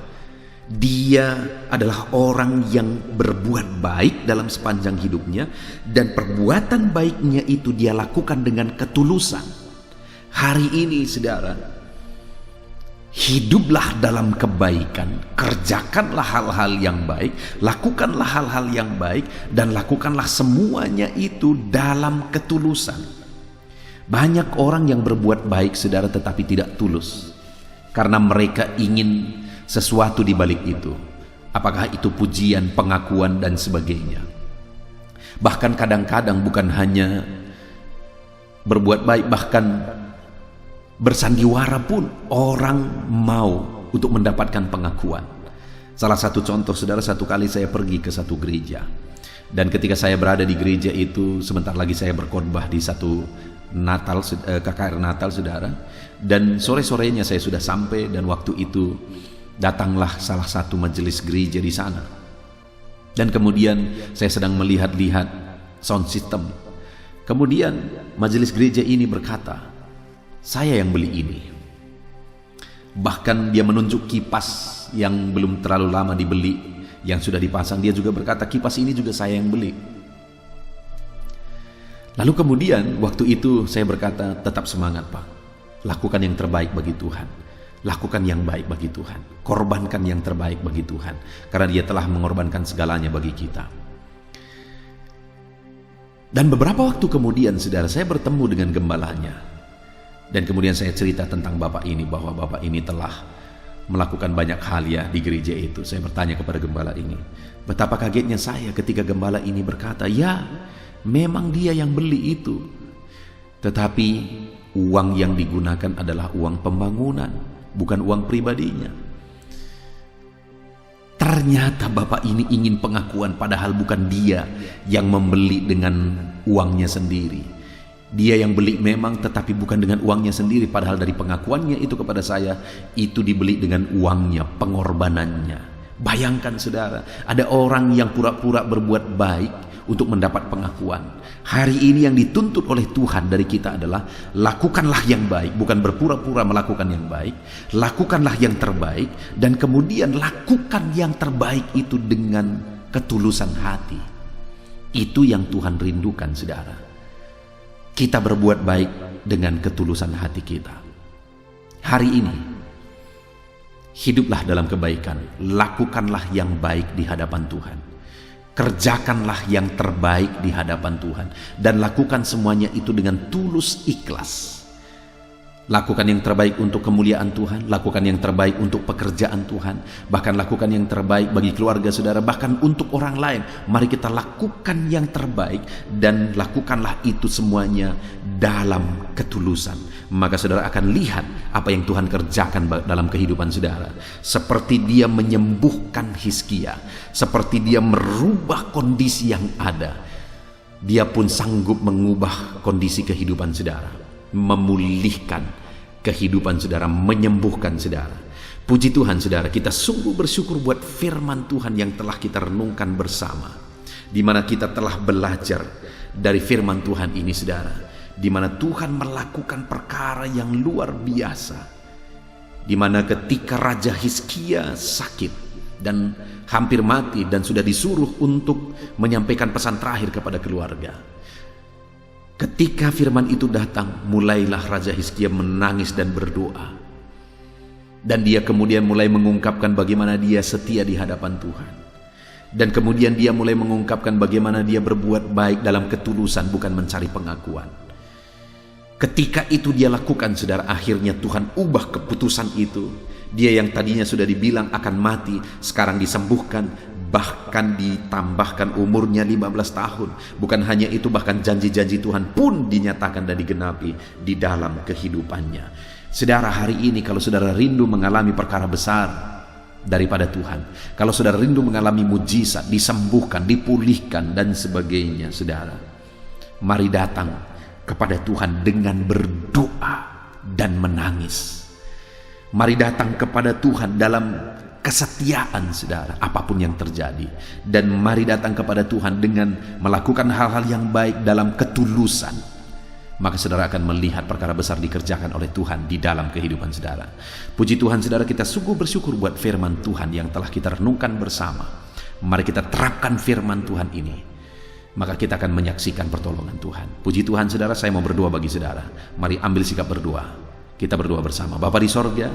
Speaker 1: dia adalah orang yang berbuat baik dalam sepanjang hidupnya, dan perbuatan baiknya itu dia lakukan dengan ketulusan. Hari ini saudara, Hiduplah dalam kebaikan, kerjakanlah hal-hal yang baik, lakukanlah hal-hal yang baik, dan lakukanlah semuanya itu dalam ketulusan. Banyak orang yang berbuat baik, saudara, tetapi tidak tulus, karena mereka ingin sesuatu di balik itu. Apakah itu pujian, pengakuan, dan sebagainya. Bahkan kadang-kadang bukan hanya berbuat baik, bahkan bersandiwara pun orang mau untuk mendapatkan pengakuan. Salah satu contoh, saudara, satu kali saya pergi ke satu gereja, dan ketika saya berada di gereja itu, sebentar lagi saya berkhotbah di satu Natal, KKR Natal, saudara, dan sore-sorenya saya sudah sampai, dan waktu itu datanglah salah satu majelis gereja di sana, dan kemudian saya sedang melihat-lihat sound system. Kemudian majelis gereja ini berkata, "Saya yang beli ini." Bahkan dia menunjuk kipas yang belum terlalu lama dibeli, yang sudah dipasang. Dia juga berkata, "Kipas ini juga saya yang beli." Lalu kemudian waktu itu saya berkata, "Tetap semangat, Pak. Lakukan yang terbaik bagi Tuhan. Lakukan yang baik bagi Tuhan. Korbankan yang terbaik bagi Tuhan. Karena Dia telah mengorbankan segalanya bagi kita." Dan beberapa waktu kemudian, saudara, saya bertemu dengan gembalanya. Dan kemudian saya cerita tentang Bapak ini, bahwa Bapak ini telah melakukan banyak hal ya di gereja itu. Saya bertanya kepada gembala ini. Betapa kagetnya saya ketika gembala ini berkata, "Ya, memang dia yang beli itu. Tetapi uang yang digunakan adalah uang pembangunan, bukan uang pribadinya." Ternyata Bapak ini ingin pengakuan, padahal bukan dia yang membeli dengan uangnya sendiri. Dia yang beli memang, tetapi bukan dengan uangnya sendiri, padahal dari pengakuannya itu kepada saya, itu dibeli dengan uangnya, pengorbanannya. Bayangkan, saudara, ada orang yang pura-pura berbuat baik untuk mendapat pengakuan. Hari ini yang dituntut oleh Tuhan dari kita adalah lakukanlah yang baik, bukan berpura-pura melakukan yang baik. Lakukanlah yang terbaik, dan kemudian lakukan yang terbaik itu dengan ketulusan hati. Itu yang Tuhan rindukan, saudara. Kita berbuat baik dengan ketulusan hati kita. Hari ini, hiduplah dalam kebaikan, lakukanlah yang baik di hadapan Tuhan. Kerjakanlah yang terbaik di hadapan Tuhan, dan lakukan semuanya itu dengan tulus ikhlas. Lakukan yang terbaik untuk kemuliaan Tuhan, lakukan yang terbaik untuk pekerjaan Tuhan, bahkan lakukan yang terbaik bagi keluarga saudara, bahkan untuk orang lain. Mari kita lakukan yang terbaik, dan lakukanlah itu semuanya dalam ketulusan. Maka saudara akan lihat apa yang Tuhan kerjakan dalam kehidupan saudara. Seperti Dia menyembuhkan Hizkia, seperti Dia merubah kondisi yang ada, Dia pun sanggup mengubah kondisi kehidupan saudara, memulihkan kehidupan saudara, menyembuhkan saudara. Puji Tuhan, saudara, kita sungguh bersyukur buat firman Tuhan yang telah kita renungkan bersama, di mana kita telah belajar dari firman Tuhan ini, saudara, di mana Tuhan melakukan perkara yang luar biasa, di mana ketika Raja Hizkia sakit dan hampir mati dan sudah disuruh untuk menyampaikan pesan terakhir kepada keluarga, ketika firman itu datang, mulailah Raja Hizkia menangis dan berdoa. Dan dia kemudian mulai mengungkapkan bagaimana dia setia di hadapan Tuhan. Dan kemudian dia mulai mengungkapkan bagaimana dia berbuat baik dalam ketulusan, bukan mencari pengakuan. Ketika itu dia lakukan, saudara, akhirnya Tuhan ubah keputusan itu. Dia yang tadinya sudah dibilang akan mati, sekarang disembuhkan, bahkan ditambahkan umurnya 15 tahun. Bukan hanya itu, bahkan janji-janji Tuhan pun dinyatakan dan digenapi di dalam kehidupannya. Saudara, hari ini kalau saudara rindu mengalami perkara besar daripada Tuhan, kalau saudara rindu mengalami mujizat, disembuhkan, dipulihkan dan sebagainya, saudara, mari datang kepada Tuhan dengan berdoa dan menangis. Mari datang kepada Tuhan dalam kesetiaan, saudara, apapun yang terjadi. Dan mari datang kepada Tuhan dengan melakukan hal-hal yang baik dalam ketulusan. Maka saudara akan melihat perkara besar dikerjakan oleh Tuhan di dalam kehidupan saudara. Puji Tuhan, saudara, kita sungguh bersyukur buat firman Tuhan yang telah kita renungkan bersama. Mari kita terapkan firman Tuhan ini, maka kita akan menyaksikan pertolongan Tuhan. Puji Tuhan, saudara, saya mau berdoa bagi saudara. Mari ambil sikap berdoa. Kita berdoa bersama. Bapa di sorga,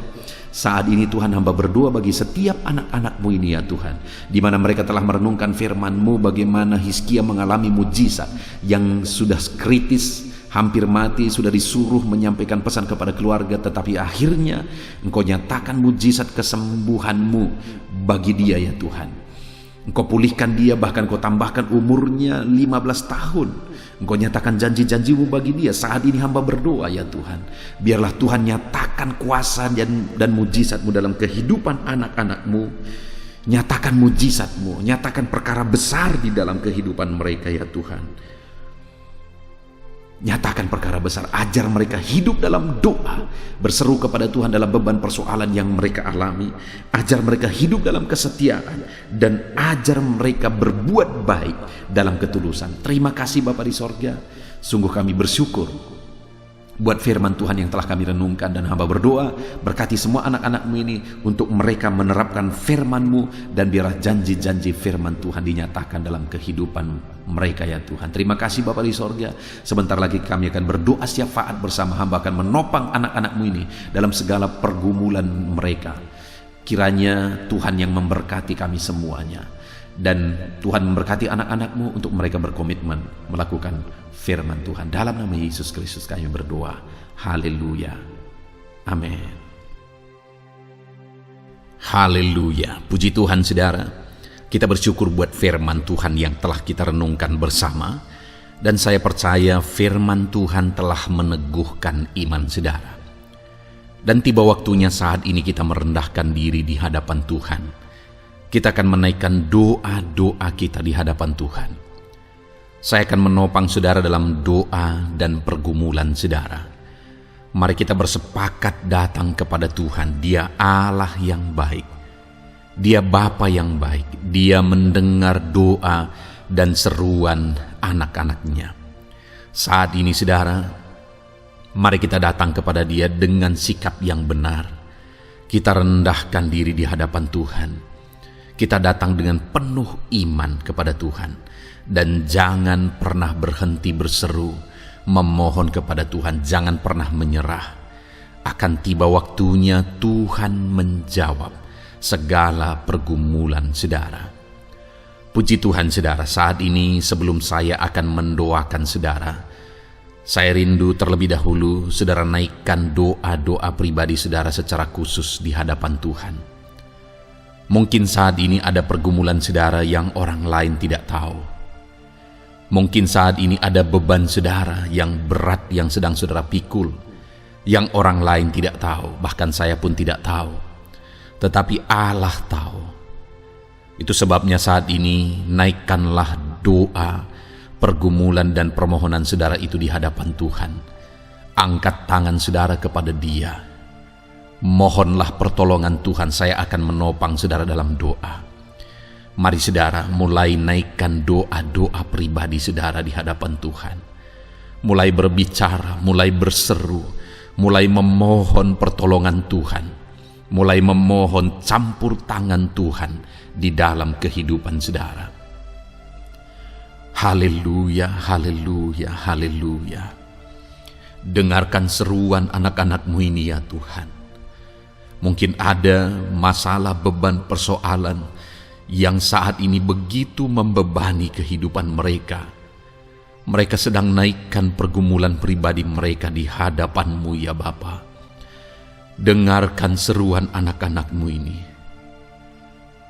Speaker 1: saat ini Tuhan, hamba berdoa bagi setiap anak-anak-Mu ini ya Tuhan, di mana mereka telah merenungkan firman-Mu, bagaimana Hizkia mengalami mujizat yang sudah kritis, hampir mati, sudah disuruh menyampaikan pesan kepada keluarga, tetapi akhirnya Engkau nyatakan mujizat kesembuhan-Mu bagi dia ya Tuhan. Engkau pulihkan dia, bahkan Kau tambahkan umurnya 15 tahun. Engkau nyatakan janji-janji-Mu bagi dia. Saat ini hamba berdoa ya Tuhan, biarlah Tuhan nyatakan kuasa dan mujizat-Mu dalam kehidupan anak-anak-Mu. Nyatakan mujizat-Mu, nyatakan perkara besar di dalam kehidupan mereka ya Tuhan. Nyatakan perkara besar, ajar mereka hidup dalam doa, berseru kepada Tuhan dalam beban persoalan yang mereka alami. Ajar mereka hidup dalam kesetiaan, dan ajar mereka berbuat baik dalam ketulusan. Terima kasih Bapa di sorga, sungguh kami bersyukur buat firman Tuhan yang telah kami renungkan, dan hamba berdoa berkati semua anak-anak-Mu ini untuk mereka menerapkan firman-Mu, dan biarlah janji-janji firman Tuhan dinyatakan dalam kehidupan mereka ya Tuhan. Terima kasih Bapa di sorga. Sebentar lagi kami akan berdoa syafaat bersama. Hamba akan menopang anak-anak-Mu ini dalam segala pergumulan mereka. Kiranya Tuhan yang memberkati kami semuanya, dan Tuhan memberkati anak-anak-Mu untuk mereka berkomitmen melakukan firman Tuhan. Dalam nama Yesus Kristus kami berdoa. Haleluya. Amin. Haleluya. Puji Tuhan saudara. Kita bersyukur buat firman Tuhan yang telah kita renungkan bersama. Dan saya percaya firman Tuhan telah meneguhkan iman saudara. Dan tiba waktunya saat ini kita merendahkan diri di hadapan Tuhan. Kita akan menaikkan doa-doa kita di hadapan Tuhan. Saya akan menopang saudara dalam doa dan pergumulan saudara. Mari kita bersepakat datang kepada Tuhan. Dia Allah yang baik. Dia Bapa yang baik. Dia mendengar doa dan seruan anak-anaknya. Saat ini saudara, mari kita datang kepada Dia dengan sikap yang benar. Kita rendahkan diri di hadapan Tuhan. Kita datang dengan penuh iman kepada Tuhan. Dan jangan pernah berhenti berseru, memohon kepada Tuhan. Jangan pernah menyerah. Akan tiba waktunya Tuhan menjawab segala pergumulan saudara. Puji Tuhan saudara, saat ini sebelum saya akan mendoakan saudara, saya rindu terlebih dahulu saudara naikkan doa-doa pribadi saudara secara khusus di hadapan Tuhan. Mungkin saat ini ada pergumulan saudara yang orang lain tidak tahu. Mungkin saat ini ada beban saudara yang berat yang sedang saudara pikul, yang orang lain tidak tahu, bahkan saya pun tidak tahu. Tetapi Allah tahu. Itu sebabnya saat ini naikkanlah doa, pergumulan dan permohonan saudara itu di hadapan Tuhan. Angkat tangan saudara kepada Dia. Mohonlah pertolongan Tuhan. Saya akan menopang saudara dalam doa. Mari saudara mulai naikkan doa-doa pribadi saudara di hadapan Tuhan. Mulai berbicara, mulai berseru, mulai memohon pertolongan Tuhan. Mulai memohon campur tangan Tuhan di dalam kehidupan saudara. Haleluya, haleluya, haleluya. Dengarkan seruan anak-anak-Mu ini ya Tuhan. Mungkin ada masalah, beban, persoalan yang saat ini begitu membebani kehidupan mereka. Mereka sedang naikkan pergumulan pribadi mereka di hadapan-Mu ya Bapa. Dengarkan seruan anak-anak-Mu ini.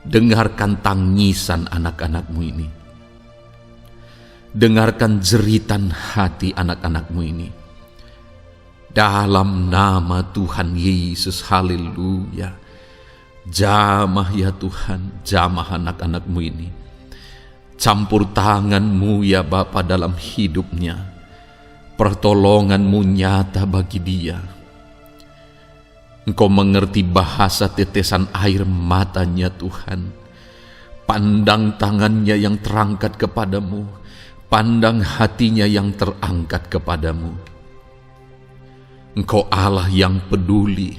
Speaker 1: Dengarkan tangisan anak-anak-Mu ini. Dengarkan jeritan hati anak-anak-Mu ini. Dalam nama Tuhan Yesus, haleluya. Jamah ya Tuhan, jamah anak-anak-Mu ini. Campur tangan-Mu ya Bapa dalam hidupnya. Pertolongan-Mu nyata bagi dia. Engkau mengerti bahasa tetesan air matanya Tuhan. Pandang tangannya yang terangkat kepadamu. Pandang hatinya yang terangkat kepadamu. Engkau Allah yang peduli.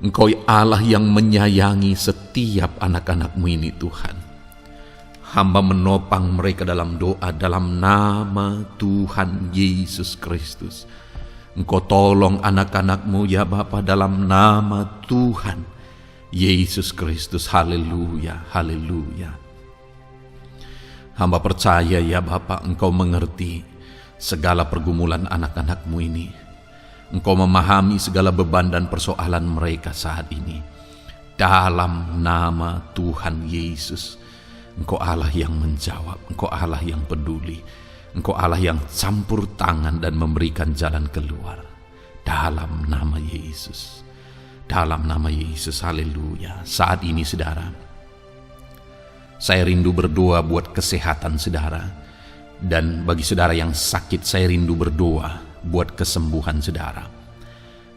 Speaker 1: Engkau Allah yang menyayangi setiap anak-anak-Mu ini Tuhan. Hamba menopang mereka dalam doa dalam nama Tuhan Yesus Kristus. Engkau tolong anak-anak-Mu ya Bapa, dalam nama Tuhan Yesus Kristus. Haleluya, haleluya. Hamba percaya ya Bapa, Engkau mengerti segala pergumulan anak-anak-Mu ini. Engkau memahami segala beban dan persoalan mereka saat ini. Dalam nama Tuhan Yesus, Engkau Allah yang menjawab, Engkau Allah yang peduli, Engkau Allah yang campur tangan dan memberikan jalan keluar. Dalam nama Yesus, dalam nama Yesus, haleluya. Saat ini saudara, saya rindu berdoa buat kesehatan saudara. Dan bagi saudara yang sakit, saya rindu berdoa buat kesembuhan saudara.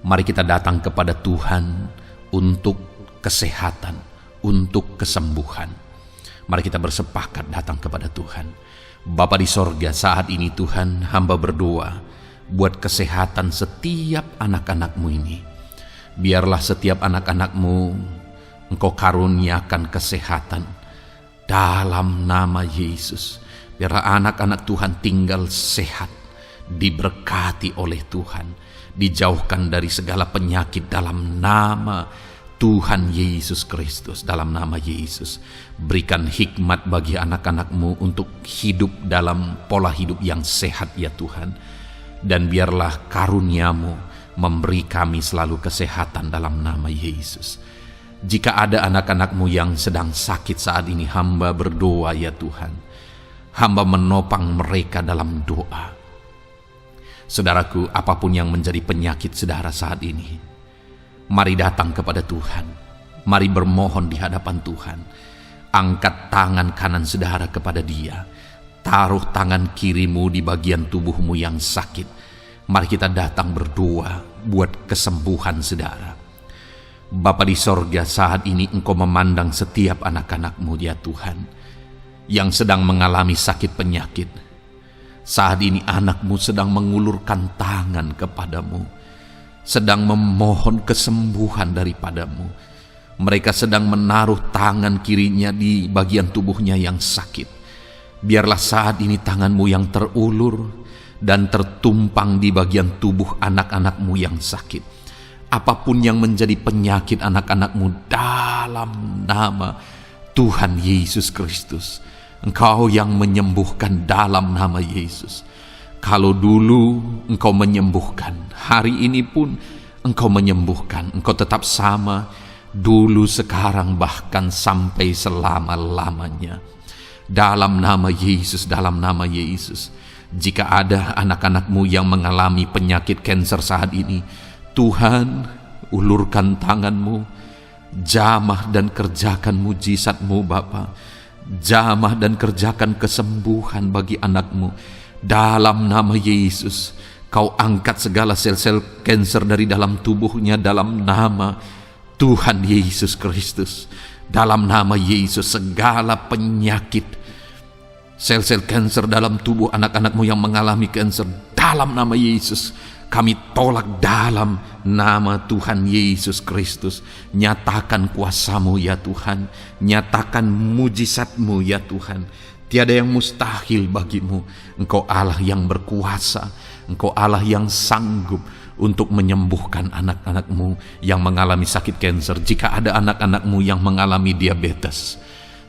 Speaker 1: Mari kita datang kepada Tuhan untuk kesehatan, untuk kesembuhan. Mari kita bersepakat datang kepada Tuhan. Bapa di sorga, saat ini Tuhan, hamba berdoa buat kesehatan setiap anak-anak-Mu ini. Biarlah setiap anak-anak-Mu Engkau karuniakan kesehatan dalam nama Yesus. Biarlah anak-anak Tuhan tinggal sehat, diberkati oleh Tuhan, dijauhkan dari segala penyakit dalam nama Tuhan Yesus Kristus. Dalam nama Yesus, berikan hikmat bagi anak-anak-Mu untuk hidup dalam pola hidup yang sehat ya Tuhan. Dan biarlah karunia-Mu memberi kami selalu kesehatan dalam nama Yesus. Jika ada anak-anak-Mu yang sedang sakit saat ini, hamba berdoa ya Tuhan. Hamba menopang mereka dalam doa. Saudaraku, apapun yang menjadi penyakit saudara saat ini, mari datang kepada Tuhan. Mari bermohon di hadapan Tuhan. Angkat tangan kanan saudara kepada Dia. Taruh tangan kirimu di bagian tubuhmu yang sakit. Mari kita datang berdoa buat kesembuhan saudara. Bapa di sorga, saat ini Engkau memandang setiap anak-anak-Mu ya Tuhan, yang sedang mengalami sakit penyakit. Saat ini anak-Mu sedang mengulurkan tangan kepadamu, sedang memohon kesembuhan daripadamu. Mereka sedang menaruh tangan kirinya di bagian tubuhnya yang sakit. Biarlah saat ini tangan-Mu yang terulur dan tertumpang di bagian tubuh anak-anak-Mu yang sakit. Apapun yang menjadi penyakit anak-anak-Mu, dalam nama Tuhan Yesus Kristus, Engkau yang menyembuhkan dalam nama Yesus. Kalau dulu Engkau menyembuhkan, hari ini pun Engkau menyembuhkan. Engkau tetap sama, dulu, sekarang, bahkan sampai selama-lamanya. Dalam nama Yesus, dalam nama Yesus. Jika ada anak-anak-Mu yang mengalami penyakit kanker saat ini, Tuhan, ulurkan tangan-Mu, jamah dan kerjakan mujizat-Mu Bapa. Jamah dan kerjakan kesembuhan bagi anak-Mu. Dalam nama Yesus, Kau angkat segala sel-sel kanker dari dalam tubuhnya dalam nama Tuhan Yesus Kristus. Dalam nama Yesus, segala penyakit, sel-sel kanker dalam tubuh anak-anak-Mu yang mengalami kanker, dalam nama Yesus, kami tolak dalam nama Tuhan Yesus Kristus. Nyatakan kuasa-Mu ya Tuhan, nyatakan mujizat-Mu ya Tuhan. Tiada yang mustahil bagi-Mu. Engkau Allah yang berkuasa, Engkau Allah yang sanggup untuk menyembuhkan anak-anak-Mu yang mengalami sakit kanker. Jika ada anak-anak-Mu yang mengalami diabetes,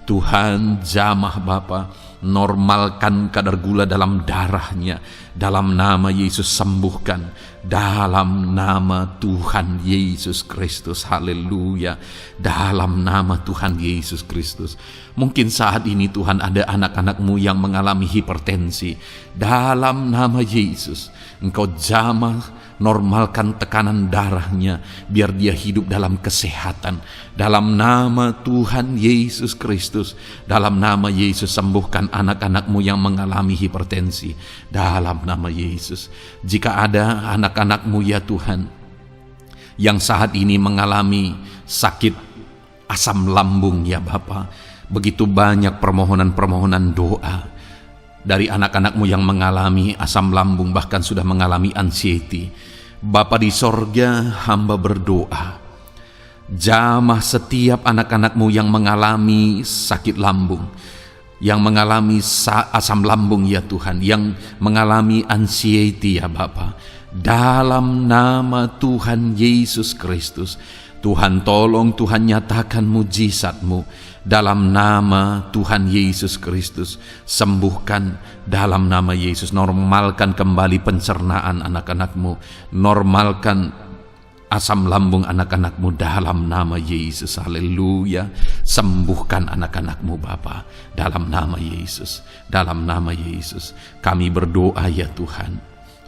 Speaker 1: Tuhan, jamah Bapa, normalkan kadar gula dalam darahnya. Dalam nama Yesus, sembuhkan. Dalam nama Tuhan Yesus Kristus. Haleluya. Dalam nama Tuhan Yesus Kristus. Mungkin saat ini Tuhan ada anak-anak-Mu yang mengalami hipertensi. Dalam nama Yesus, Engkau jamah, normalkan tekanan darahnya, biar dia hidup dalam kesehatan. Dalam nama Tuhan Yesus Kristus, dalam nama Yesus, sembuhkan anak-anak-Mu yang mengalami hipertensi. Dalam nama Yesus, jika ada anak-anak-Mu ya Tuhan yang saat ini mengalami sakit asam lambung ya Bapa, begitu banyak permohonan-permohonan doa dari anak-anak-Mu yang mengalami asam lambung, bahkan sudah mengalami anxiety. Bapa di sorga, hamba berdoa, jamah setiap anak-anak-Mu yang mengalami sakit lambung, yang mengalami asam lambung ya Tuhan, yang mengalami anxiety ya Bapa. Dalam nama Tuhan Yesus Kristus, Tuhan tolong, Tuhan nyatakan mujizat-Mu. Dalam nama Tuhan Yesus Kristus, sembuhkan dalam nama Yesus. Normalkan kembali pencernaan anak-anak-Mu, normalkan asam lambung anak-anak-Mu dalam nama Yesus. Haleluya. Sembuhkan anak-anak-Mu Bapa dalam nama Yesus. Dalam nama Yesus kami berdoa ya Tuhan,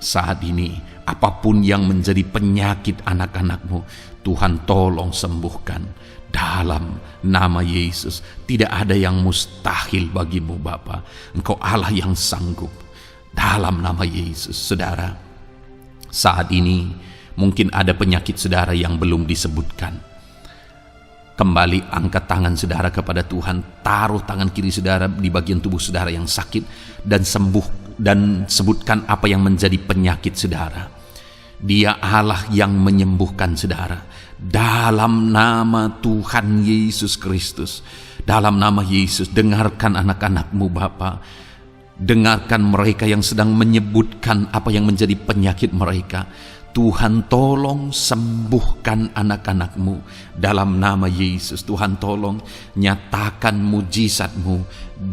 Speaker 1: saat ini apapun yang menjadi penyakit anak-anak-Mu, Tuhan tolong sembuhkan dalam nama Yesus. Tidak ada yang mustahil bagimu Bapa. Engkau Allah yang sanggup. Dalam nama Yesus. Saudara, saat ini mungkin ada penyakit saudara yang belum disebutkan. Kembali angkat tangan saudara kepada Tuhan, taruh tangan kiri saudara di bagian tubuh saudara yang sakit, dan sembuh, dan sebutkan apa yang menjadi penyakit saudara. Dia Allah yang menyembuhkan saudara. Dalam nama Tuhan Yesus Kristus, dalam nama Yesus, dengarkan anak-anak-Mu Bapa. Dengarkan mereka yang sedang menyebutkan apa yang menjadi penyakit mereka. Tuhan tolong sembuhkan anak-anak-Mu dalam nama Yesus. Tuhan tolong nyatakan mujizat-Mu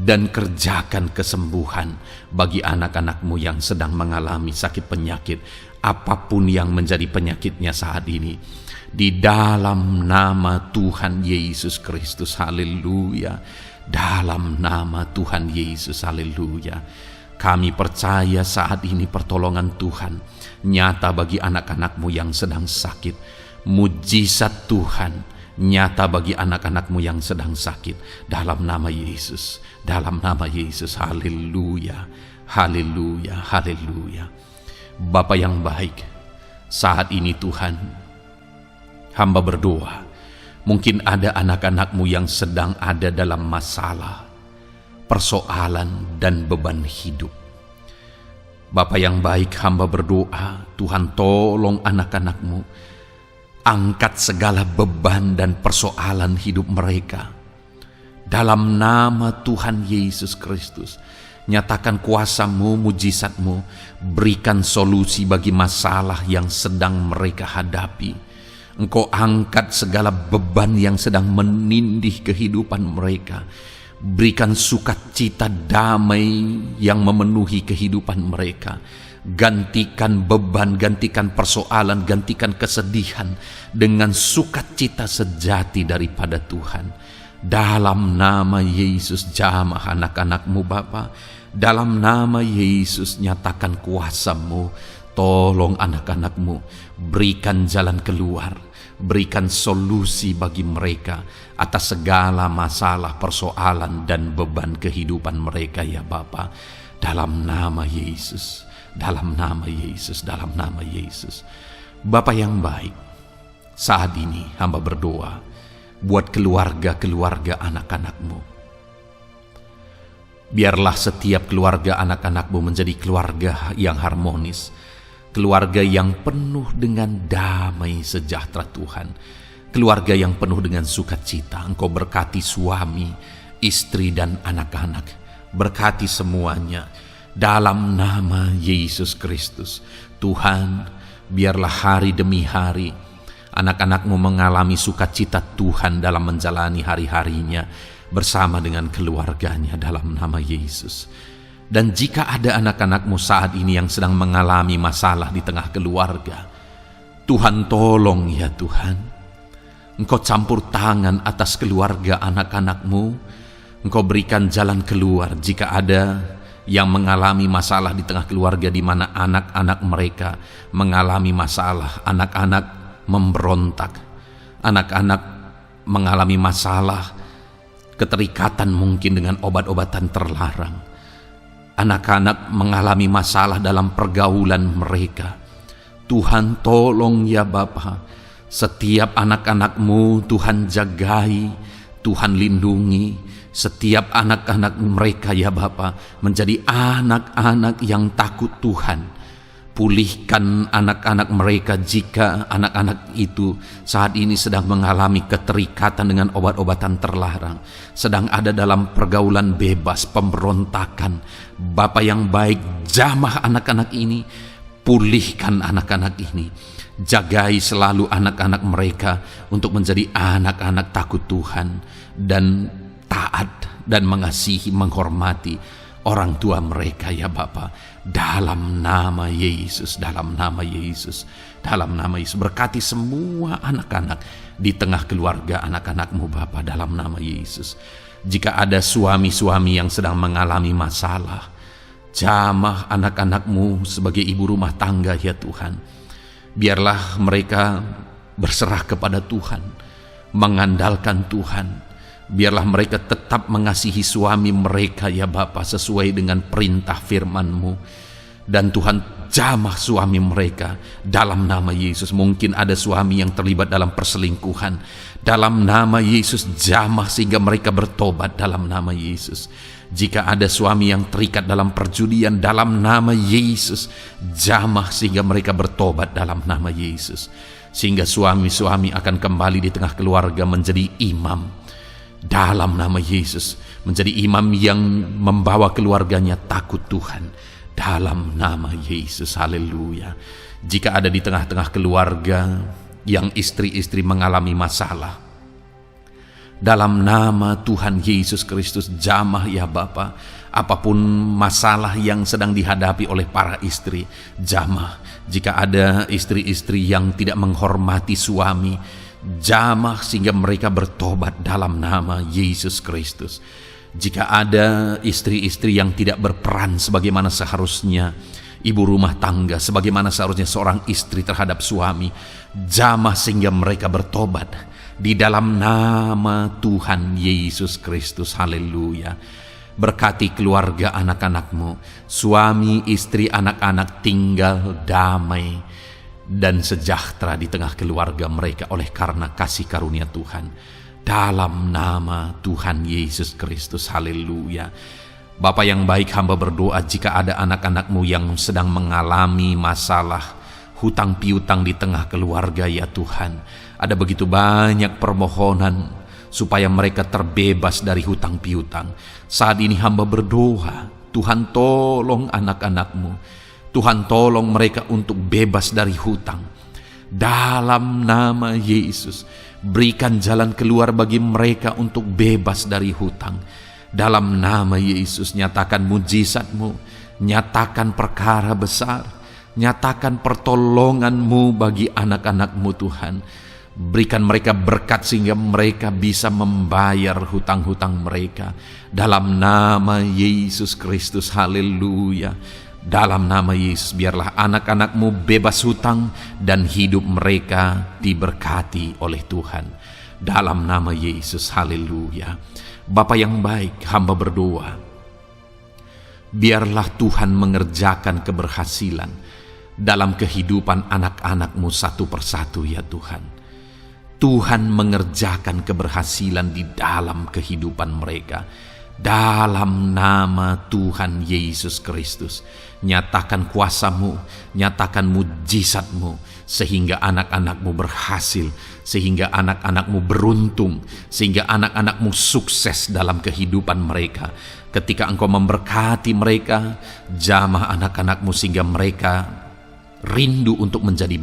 Speaker 1: dan kerjakan kesembuhan bagi anak-anak-Mu yang sedang mengalami sakit penyakit, apapun yang menjadi penyakitnya saat ini. Di dalam nama Tuhan Yesus Kristus, haleluya. Dalam nama Tuhan Yesus, haleluya. Kami percaya saat ini pertolongan Tuhan nyata bagi anak-anak-Mu yang sedang sakit. Mujizat Tuhan nyata bagi anak-anak-Mu yang sedang sakit. Dalam nama Yesus, dalam nama Yesus, haleluya, haleluya, haleluya. Bapa yang baik, saat ini Tuhan, hamba berdoa, mungkin ada anak-anak-Mu yang sedang ada dalam masalah, persoalan dan beban hidup. Bapa yang baik, hamba berdoa, Tuhan tolong anak-anak-Mu, angkat segala beban dan persoalan hidup mereka. Dalam nama Tuhan Yesus Kristus, nyatakan kuasa-Mu, mujizat-Mu, berikan solusi bagi masalah yang sedang mereka hadapi. Engkau angkat segala beban yang sedang menindih kehidupan mereka. Berikan sukacita damai yang memenuhi kehidupan mereka. Gantikan beban, gantikan persoalan, gantikan kesedihan dengan sukacita sejati daripada Tuhan. Dalam nama Yesus, jamah anak-anak-Mu Bapa. Dalam nama Yesus, nyatakan kuasa-Mu. Tolong anak-anak-Mu, berikan jalan keluar, berikan solusi bagi mereka atas segala masalah, persoalan, dan beban kehidupan mereka ya Bapa. Dalam nama Yesus, dalam nama Yesus, dalam nama Yesus. Bapa yang baik, saat ini hamba berdoa buat keluarga-keluarga anak-anak-Mu. Biarlah setiap keluarga anak-anak-Mu menjadi keluarga yang harmonis, keluarga yang penuh dengan damai sejahtera Tuhan, keluarga yang penuh dengan sukacita. Engkau berkati suami, istri, dan anak-anak. Berkati semuanya dalam nama Yesus Kristus. Tuhan, biarlah hari demi hari anak-anak-Mu mengalami sukacita Tuhan dalam menjalani hari-harinya bersama dengan keluarganya dalam nama Yesus. Dan jika ada anak-anak-Mu saat ini yang sedang mengalami masalah di tengah keluarga, Tuhan tolong ya Tuhan. Engkau campur tangan atas keluarga anak-anak-Mu. Engkau berikan jalan keluar jika ada yang mengalami masalah di tengah keluarga, di mana anak-anak mereka mengalami masalah, anak-anak memberontak, anak-anak mengalami masalah, keterikatan mungkin dengan obat-obatan terlarang. Anak-anak mengalami masalah dalam pergaulan mereka. Tuhan tolong ya Bapa, setiap anak-anak-Mu Tuhan jagai, Tuhan lindungi. Setiap anak-anak mereka ya Bapa menjadi anak-anak yang takut Tuhan. Pulihkan anak-anak mereka jika anak-anak itu saat ini sedang mengalami keterikatan dengan obat-obatan terlarang, sedang ada dalam pergaulan bebas, pemberontakan. Bapa yang baik, jamah anak-anak ini, pulihkan anak-anak ini. Jagai selalu anak-anak mereka untuk menjadi anak-anak takut Tuhan dan taat dan mengasihi, menghormati orang tua mereka ya Bapa, dalam nama Yesus, dalam nama Yesus, dalam nama Yesus. Berkati semua anak-anak di tengah keluarga anak-anakmu Bapa, dalam nama Yesus. Jika ada suami-suami yang sedang mengalami masalah, jamah anak-anakmu sebagai ibu rumah tangga ya Tuhan. Biarlah mereka berserah kepada Tuhan, mengandalkan Tuhan. Biarlah mereka tetap mengasihi suami mereka ya Bapa, sesuai dengan perintah firman-Mu. Dan Tuhan, jamah suami mereka dalam nama Yesus. Mungkin ada suami yang terlibat dalam perselingkuhan, dalam nama Yesus jamah sehingga mereka bertobat dalam nama Yesus. Jika ada suami yang terikat dalam perjudian, dalam nama Yesus jamah sehingga mereka bertobat dalam nama Yesus. Sehingga suami-suami akan kembali di tengah keluarga menjadi imam dalam nama Yesus, menjadi imam yang membawa keluarganya takut Tuhan dalam nama Yesus. Haleluya. Jika ada di tengah-tengah keluarga yang istri-istri mengalami masalah, dalam nama Tuhan Yesus Kristus jamah ya Bapa, apapun masalah yang sedang dihadapi oleh para istri, jamah. Jika ada istri-istri yang tidak menghormati suami, jamah sehingga mereka bertobat dalam nama Yesus Kristus. Jika ada istri-istri yang tidak berperan sebagaimana seharusnya ibu rumah tangga, sebagaimana seharusnya seorang istri terhadap suami, jamah sehingga mereka bertobat di dalam nama Tuhan Yesus Kristus. Haleluya. Berkati keluarga anak-anakmu, suami, istri, anak-anak tinggal damai dan sejahtera di tengah keluarga mereka oleh karena kasih karunia Tuhan, dalam nama Tuhan Yesus Kristus. Haleluya. Bapa yang baik, hamba berdoa jika ada anak-anakmu yang sedang mengalami masalah hutang piutang di tengah keluarga ya Tuhan. Ada begitu banyak permohonan supaya mereka terbebas dari hutang piutang. Saat ini hamba berdoa, Tuhan tolong anak-anakmu, Tuhan tolong mereka untuk bebas dari hutang. Dalam nama Yesus, berikan jalan keluar bagi mereka untuk bebas dari hutang. Dalam nama Yesus, nyatakan mujizat-Mu, nyatakan perkara besar, nyatakan pertolongan-Mu bagi anak-anak-Mu Tuhan. Berikan mereka berkat sehingga mereka bisa membayar hutang-hutang mereka. Dalam nama Yesus Kristus, haleluya. Dalam nama Yesus, biarlah anak-anak-Mu bebas hutang dan hidup mereka diberkati oleh Tuhan. Dalam nama Yesus, haleluya. Bapa yang baik, hamba berdoa, biarlah Tuhan mengerjakan keberhasilan dalam kehidupan anak-anak-Mu satu persatu ya Tuhan. Tuhan mengerjakan keberhasilan di dalam kehidupan mereka. Dalam nama Tuhan Yesus Kristus, nyatakan kuasa-Mu, nyatakan mujizat-Mu, sehingga anak-anak-Mu berhasil, sehingga anak-anak-Mu beruntung, sehingga anak-anak-Mu sukses dalam kehidupan mereka. Ketika Engkau memberkati mereka, jamah anak-anak-Mu sehingga mereka rindu untuk menjadi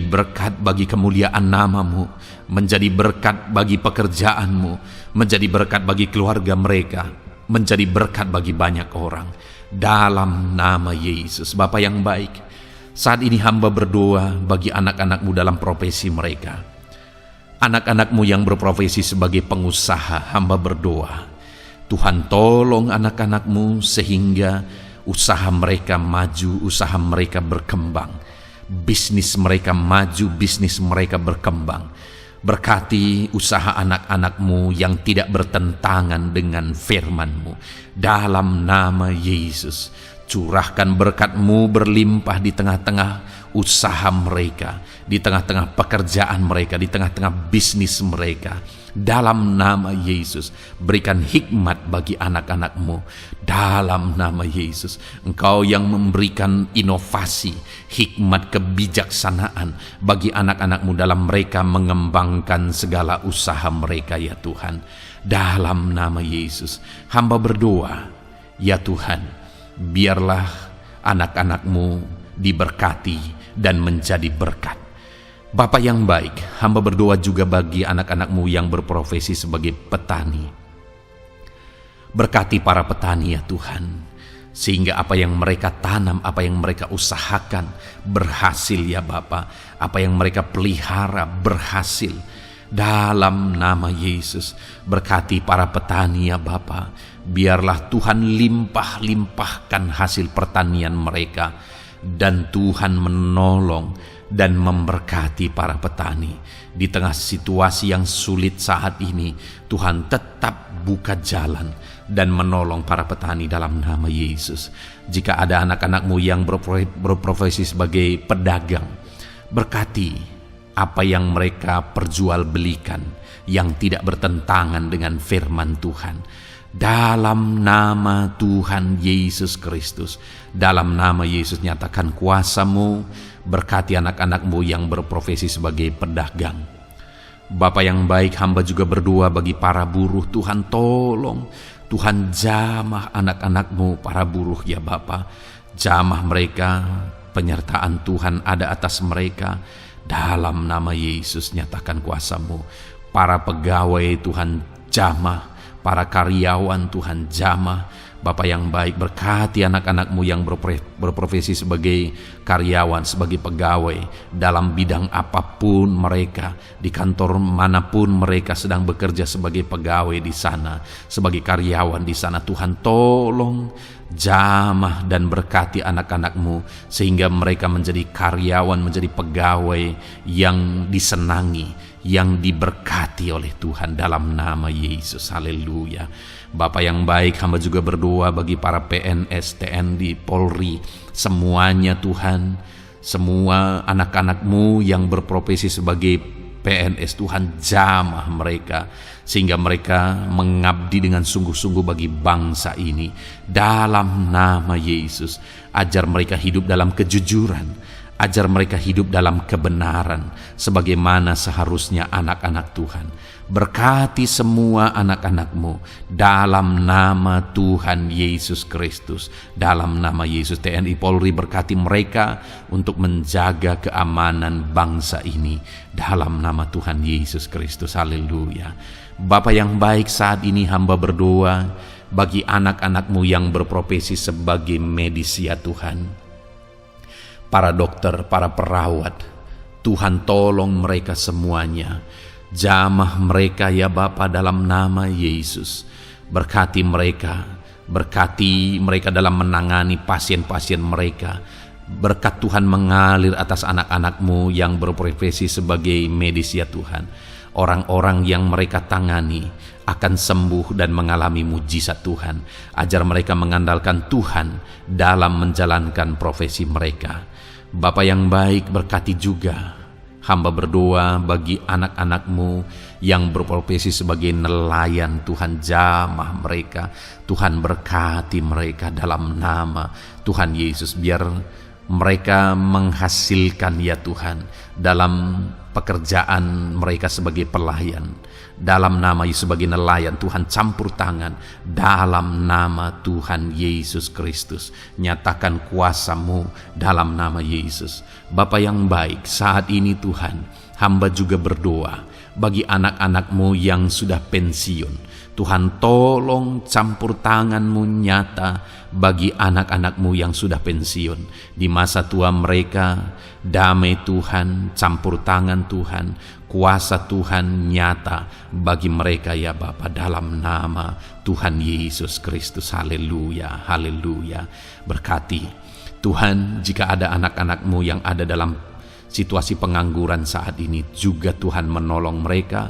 Speaker 1: berkat bagi kemuliaan nama-Mu, menjadi berkat bagi pekerjaan-Mu, menjadi berkat bagi keluarga mereka, menjadi berkat bagi banyak orang. Dalam nama Yesus. Bapa yang baik, saat ini hamba berdoa bagi anak-anak-Mu dalam profesi mereka. Anak-anak-Mu yang berprofesi sebagai pengusaha, hamba berdoa, Tuhan tolong anak-anak-Mu sehingga usaha mereka maju, usaha mereka berkembang, bisnis mereka maju, bisnis mereka berkembang. Berkati usaha anak-anak-Mu yang tidak bertentangan dengan firman-Mu. Dalam nama Yesus, Curahkan berkat-Mu berlimpah di tengah-tengah usaha mereka, di tengah-tengah pekerjaan mereka, di tengah-tengah bisnis mereka. Dalam nama Yesus, berikan hikmat bagi anak-anak-Mu. Dalam nama Yesus, Engkau yang memberikan inovasi, hikmat, kebijaksanaan bagi anak-anak-Mu dalam mereka mengembangkan segala usaha mereka, ya Tuhan. Dalam nama Yesus, hamba berdoa, ya Tuhan, biarlah anak-anak-Mu diberkati dan menjadi berkat. Bapa yang baik, hamba berdoa juga bagi anak-anak-Mu yang berprofesi sebagai petani. Berkati para petani, ya Tuhan, sehingga apa yang mereka tanam, apa yang mereka usahakan berhasil, ya Bapa. Apa yang mereka pelihara berhasil. Dalam nama Yesus, berkati para petani, ya Bapa. Biarlah Tuhan limpah-limpahkan hasil pertanian mereka, dan Tuhan menolong dan memberkati para petani. Di tengah situasi yang sulit saat ini, Tuhan tetap buka jalan dan menolong para petani dalam nama Yesus. Jika ada anak-anak-Mu yang berprofesi sebagai pedagang, berkati apa yang mereka perjualbelikan yang tidak bertentangan dengan firman Tuhan. Dalam nama Tuhan Yesus Kristus, dalam nama Yesus, nyatakan kuasa-Mu, berkati anak-anak-Mu yang berprofesi sebagai pedagang. Bapa yang baik, hamba juga berdoa bagi para buruh. Tuhan tolong, Tuhan jamah anak-anak-Mu para buruh, ya Bapa. Jamah mereka, penyertaan Tuhan ada atas mereka. Dalam nama Yesus, nyatakan kuasa-Mu. Para pegawai Tuhan jamah, para karyawan Tuhan jamah. Bapa yang baik, berkati anak-anak-Mu yang berprofesi sebagai karyawan, sebagai pegawai dalam bidang apapun mereka, di kantor manapun mereka sedang bekerja sebagai pegawai di sana, sebagai karyawan di sana. Tuhan tolong jamah dan berkati anak-anak-Mu sehingga mereka menjadi karyawan, menjadi pegawai yang disenangi, yang diberkati oleh Tuhan dalam nama Yesus. Haleluya. Bapa yang baik, hamba juga berdoa bagi para PNS, TNI, Polri, semuanya Tuhan, semua anak-anak-Mu yang berprofesi sebagai PNS, Tuhan jamah mereka sehingga mereka mengabdi dengan sungguh-sungguh bagi bangsa ini. Dalam nama Yesus, ajar mereka hidup dalam kejujuran, ajar mereka hidup dalam kebenaran sebagaimana seharusnya anak-anak Tuhan. Berkati semua anak-anak-Mu dalam nama Tuhan Yesus Kristus. Dalam nama Yesus, TNI Polri, berkati mereka untuk menjaga keamanan bangsa ini dalam nama Tuhan Yesus Kristus. Haleluya. Bapa yang baik, saat ini hamba berdoa bagi anak-anak-Mu yang berprofesi sebagai medis, ya Tuhan. Para dokter, para perawat, Tuhan tolong mereka semuanya. Jamah mereka, ya Bapa, dalam nama Yesus. Berkati mereka dalam menangani pasien-pasien mereka. Berkat Tuhan mengalir atas anak-anak-Mu yang berprofesi sebagai medis, ya Tuhan. Orang-orang yang mereka tangani akan sembuh dan mengalami mujizat Tuhan. Ajar mereka mengandalkan Tuhan dalam menjalankan profesi mereka. Bapa yang baik, berkati juga hamba berdoa bagi anak-anak-Mu yang berprofesi sebagai nelayan. Tuhan jamah mereka, Tuhan berkati mereka dalam nama Tuhan Yesus. Biar mereka menghasilkan, ya Tuhan, dalam pekerjaan mereka sebagai pelayan. Dalam nama Yesus, sebagai nelayan, Tuhan campur tangan. Dalam nama Tuhan Yesus Kristus, nyatakan kuasa-Mu dalam nama Yesus. Bapa yang baik, saat ini Tuhan, hamba juga berdoa bagi anak-anak-Mu yang sudah pensiun. Tuhan tolong campur tangan-Mu nyata bagi anak-anak-Mu yang sudah pensiun. Di masa tua mereka, damai Tuhan, campur tangan Tuhan, kuasa Tuhan nyata bagi mereka, ya Bapa, dalam nama Tuhan Yesus Kristus. Haleluya, haleluya. Berkati Tuhan, jika ada anak-anak-Mu yang ada dalam situasi pengangguran saat ini, juga Tuhan menolong mereka.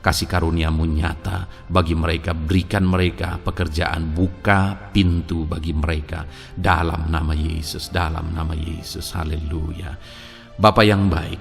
Speaker 1: kasih karuniamu nyata bagi mereka, berikan mereka pekerjaan, buka pintu bagi mereka dalam nama Yesus, dalam nama Yesus. Haleluya. Bapa yang baik,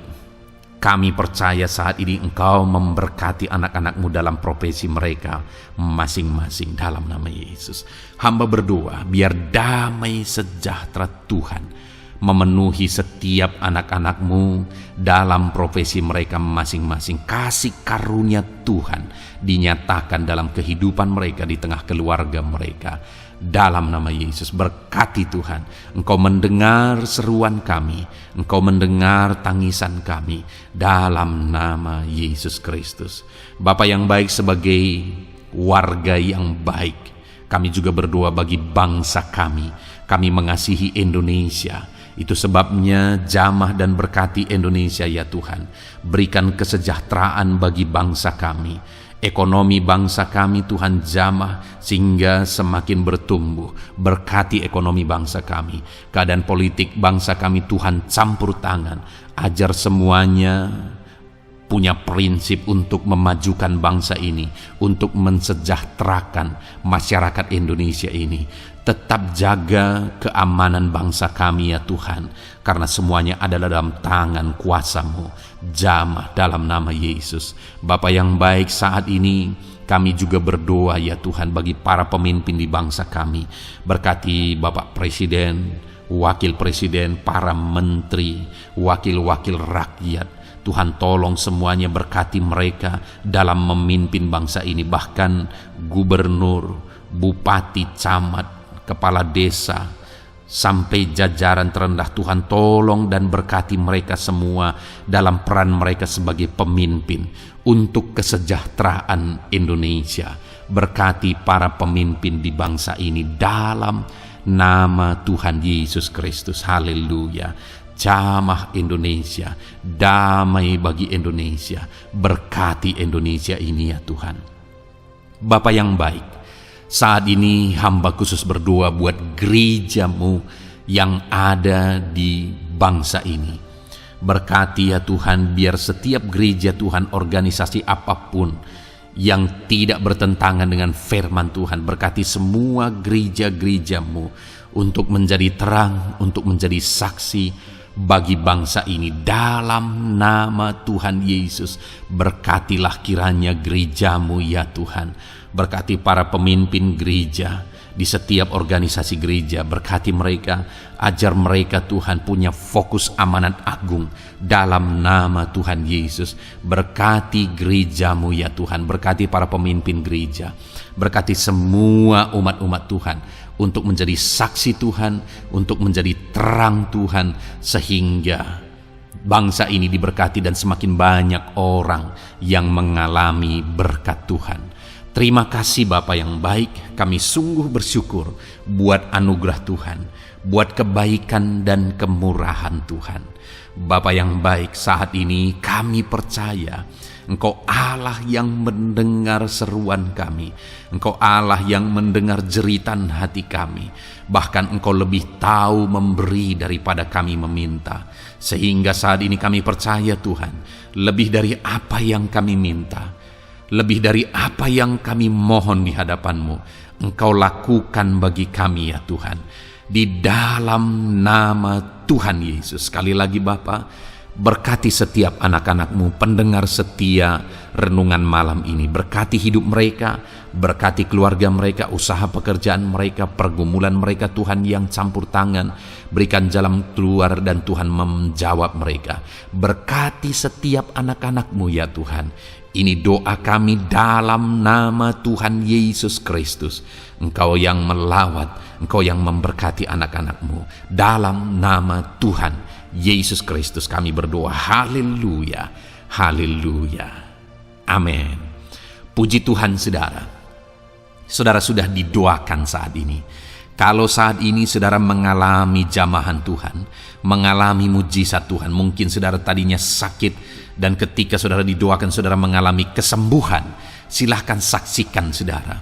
Speaker 1: kami percaya saat ini Engkau memberkati anak-anak-Mu dalam profesi mereka masing-masing dalam nama Yesus. Hamba berdoa biar damai sejahtera Tuhan memenuhi setiap anak-anak-Mu dalam profesi mereka masing-masing. Kasih karunia Tuhan dinyatakan dalam kehidupan mereka, di tengah keluarga mereka. Dalam nama Yesus, berkati Tuhan. Engkau mendengar seruan kami, Engkau mendengar tangisan kami dalam nama Yesus Kristus. Bapa yang baik, sebagai warga yang baik, kami juga berdoa bagi bangsa kami. Kami mengasihi Indonesia. Itu sebabnya jamah dan berkati Indonesia ya Tuhan. Berikan kesejahteraan bagi bangsa kami. Ekonomi bangsa kami Tuhan jamah sehingga semakin bertumbuh. Berkati ekonomi bangsa kami. Keadaan politik bangsa kami Tuhan campur tangan. Ajar semuanya punya prinsip untuk memajukan bangsa ini, untuk mensejahterakan masyarakat Indonesia ini. Tetap jaga keamanan bangsa kami ya Tuhan, karena semuanya adalah dalam tangan kuasa-Mu. Jamah dalam nama Yesus. Bapa yang baik, saat ini kami juga berdoa ya Tuhan bagi para pemimpin di bangsa kami. Berkati Bapak Presiden, Wakil Presiden, para menteri, wakil-wakil rakyat. Tuhan tolong semuanya, berkati mereka dalam memimpin bangsa ini. Bahkan gubernur, bupati, camat, kepala desa, sampai jajaran terendah, Tuhan tolong dan berkati mereka semua dalam peran mereka sebagai pemimpin untuk kesejahteraan Indonesia. Berkati para pemimpin di bangsa ini dalam nama Tuhan Yesus Kristus. Haleluya. Jamah Indonesia, damai bagi Indonesia. Berkati Indonesia ini ya Tuhan. Bapa yang baik, saat ini hamba khusus berdoa buat gereja-Mu yang ada di bangsa ini. Berkati ya Tuhan, biar setiap gereja Tuhan, organisasi apapun yang tidak bertentangan dengan firman Tuhan, berkati semua gereja-gereja-Mu untuk menjadi terang, untuk menjadi saksi bagi bangsa ini dalam nama Tuhan Yesus. Berkatilah kiranya gereja-Mu ya Tuhan. Berkati para pemimpin gereja di setiap organisasi gereja. Berkati mereka, ajar mereka Tuhan punya fokus amanat agung dalam nama Tuhan Yesus. Berkati gereja-Mu ya Tuhan. Berkati para pemimpin gereja. Berkati semua umat-umat Tuhan untuk menjadi saksi Tuhan, untuk menjadi terang Tuhan, sehingga bangsa ini diberkati dan semakin banyak orang yang mengalami berkat Tuhan. Terima kasih Bapa yang baik, kami sungguh bersyukur buat anugerah Tuhan, buat kebaikan dan kemurahan Tuhan. Bapa yang baik, saat ini kami percaya Engkau Allah yang mendengar seruan kami. Engkau Allah yang mendengar jeritan hati kami. Bahkan Engkau lebih tahu memberi daripada kami meminta. Sehingga saat ini kami percaya Tuhan, lebih dari apa yang kami minta, lebih dari apa yang kami mohon di hadapan-Mu, Engkau lakukan bagi kami ya Tuhan. Di dalam nama Tuhan Yesus. Sekali lagi Bapa, berkati setiap anak-anak-Mu, pendengar setia renungan malam ini. Berkati hidup mereka, berkati keluarga mereka, usaha pekerjaan mereka, pergumulan mereka Tuhan yang campur tangan. Berikan jalan keluar dan Tuhan menjawab mereka. Berkati setiap anak-anak-Mu ya Tuhan. Ini doa kami dalam nama Tuhan Yesus Kristus. Engkau yang melawat, Engkau yang memberkati anak-anak-Mu. Dalam nama Tuhan Yesus Kristus kami berdoa. Haleluya, haleluya, amin. Puji Tuhan saudara. Saudara sudah didoakan saat ini. Kalau saat ini saudara mengalami jamahan Tuhan, mengalami mujizat Tuhan, mungkin saudara tadinya sakit dan ketika saudara didoakan saudara mengalami kesembuhan, silahkan saksikan saudara.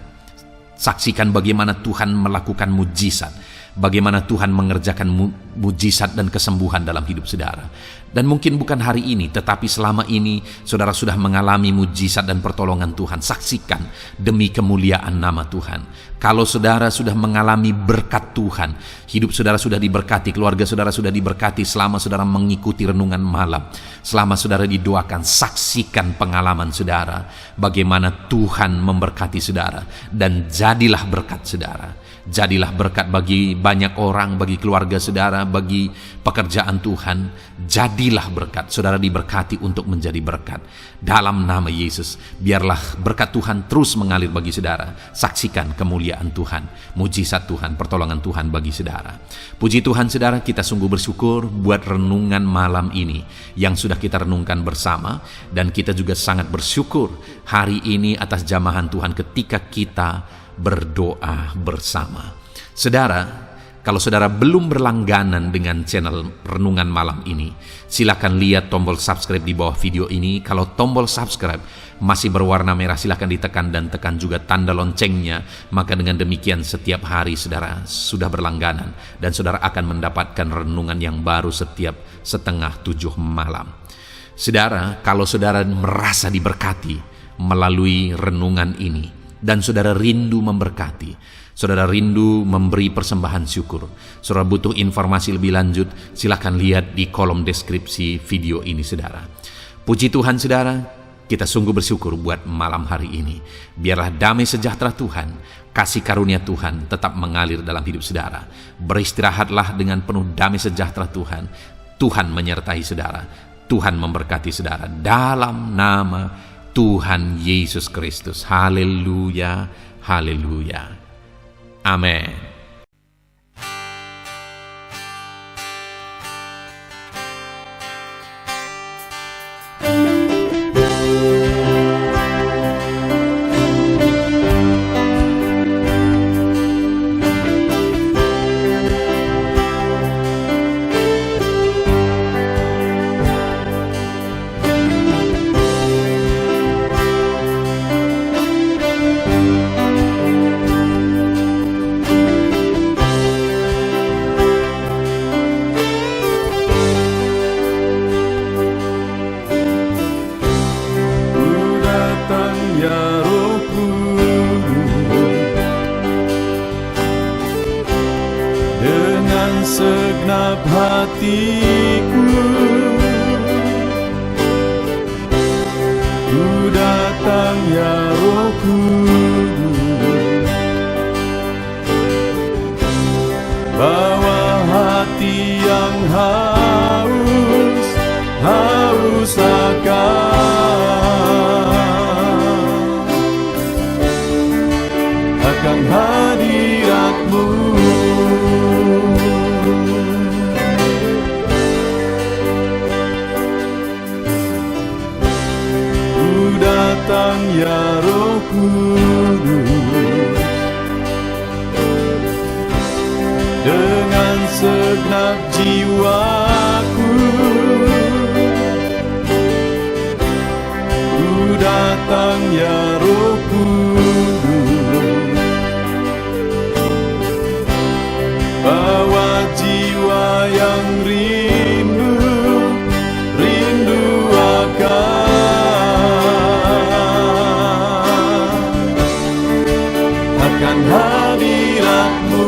Speaker 1: Saksikan bagaimana Tuhan melakukan mujizat. bagaimana Tuhan mengerjakan mujizat dan kesembuhan dalam hidup saudara. Dan mungkin bukan hari ini, tetapi selama ini saudara sudah mengalami mujizat dan pertolongan Tuhan. Saksikan demi kemuliaan nama Tuhan. Kalau saudara sudah mengalami berkat Tuhan, hidup saudara sudah diberkati, keluarga saudara sudah diberkati selama saudara mengikuti renungan malam, selama saudara didoakan, saksikan pengalaman saudara, bagaimana Tuhan memberkati saudara, dan jadilah berkat saudara. Jadilah berkat bagi banyak orang, bagi keluarga saudara, bagi pekerjaan Tuhan. Jadilah berkat, saudara diberkati untuk menjadi berkat. Dalam nama Yesus, biarlah berkat Tuhan terus mengalir bagi saudara. Saksikan kemuliaan Tuhan, mujizat Tuhan, pertolongan Tuhan bagi saudara. Puji Tuhan saudara, kita sungguh bersyukur buat renungan malam ini yang sudah kita renungkan bersama. Dan kita juga sangat bersyukur hari ini atas jamahan Tuhan ketika kita berdoa bersama. Saudara, kalau saudara belum berlangganan dengan channel Renungan Malam ini, silakan lihat tombol subscribe di bawah video ini. Kalau tombol subscribe masih berwarna merah, silakan ditekan dan tekan juga tanda loncengnya. Maka dengan demikian setiap hari saudara sudah berlangganan dan saudara akan mendapatkan renungan yang baru setiap 6:30 malam. Saudara, kalau saudara merasa diberkati melalui renungan ini, dan saudara rindu memberkati, saudara rindu memberi persembahan syukur, saudara butuh informasi lebih lanjut, silakan lihat di kolom deskripsi video ini saudara. Puji Tuhan saudara, kita sungguh bersyukur buat malam hari ini. Biarlah damai sejahtera Tuhan, kasih karunia Tuhan tetap mengalir dalam hidup saudara. Beristirahatlah dengan penuh damai sejahtera Tuhan. Tuhan menyertai saudara, Tuhan memberkati saudara dalam nama Tuhan Yesus Kristus. Haleluya, haleluya. Amin.
Speaker 2: Segenap hatiku ku datang ya Roh Kudus, bawa hati yang haus akan hadirat-Mu. Datang ya Roh Kudus, dengan segenap jiwaku ku datang ya Roh Kudus, bawa jiwa yang rindu akan hadirat-Mu.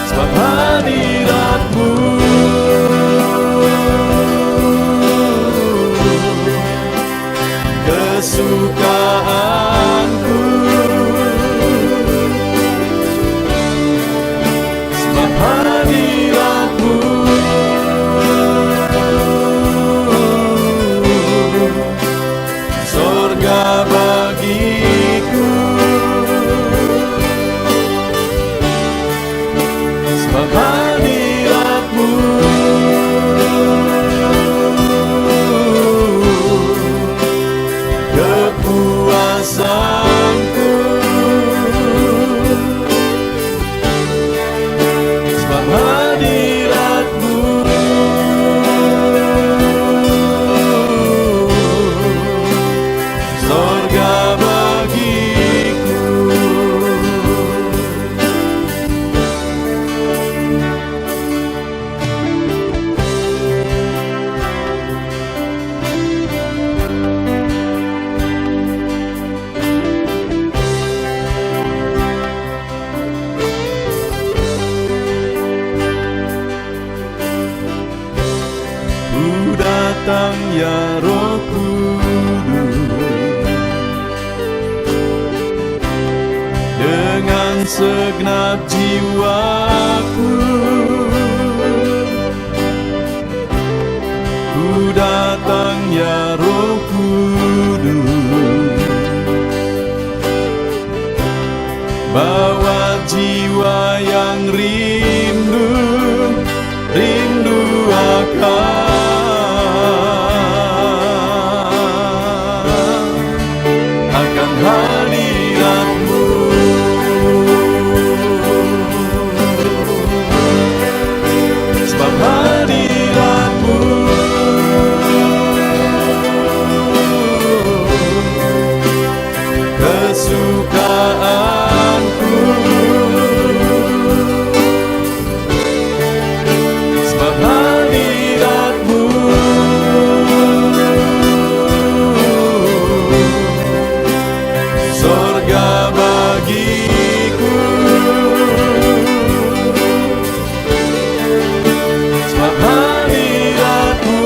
Speaker 2: Sebab hadirat-Mu datang ya Roh Kudus, dengan segenap jiwaku ku datang ya Roh Kudus, bawa jiwa yang rindu akan hadirat-Mu. Sebab hadirat-Mu kesukaanku, sebab hadirat-Mu sorga bagiku, sebab hadirat-Mu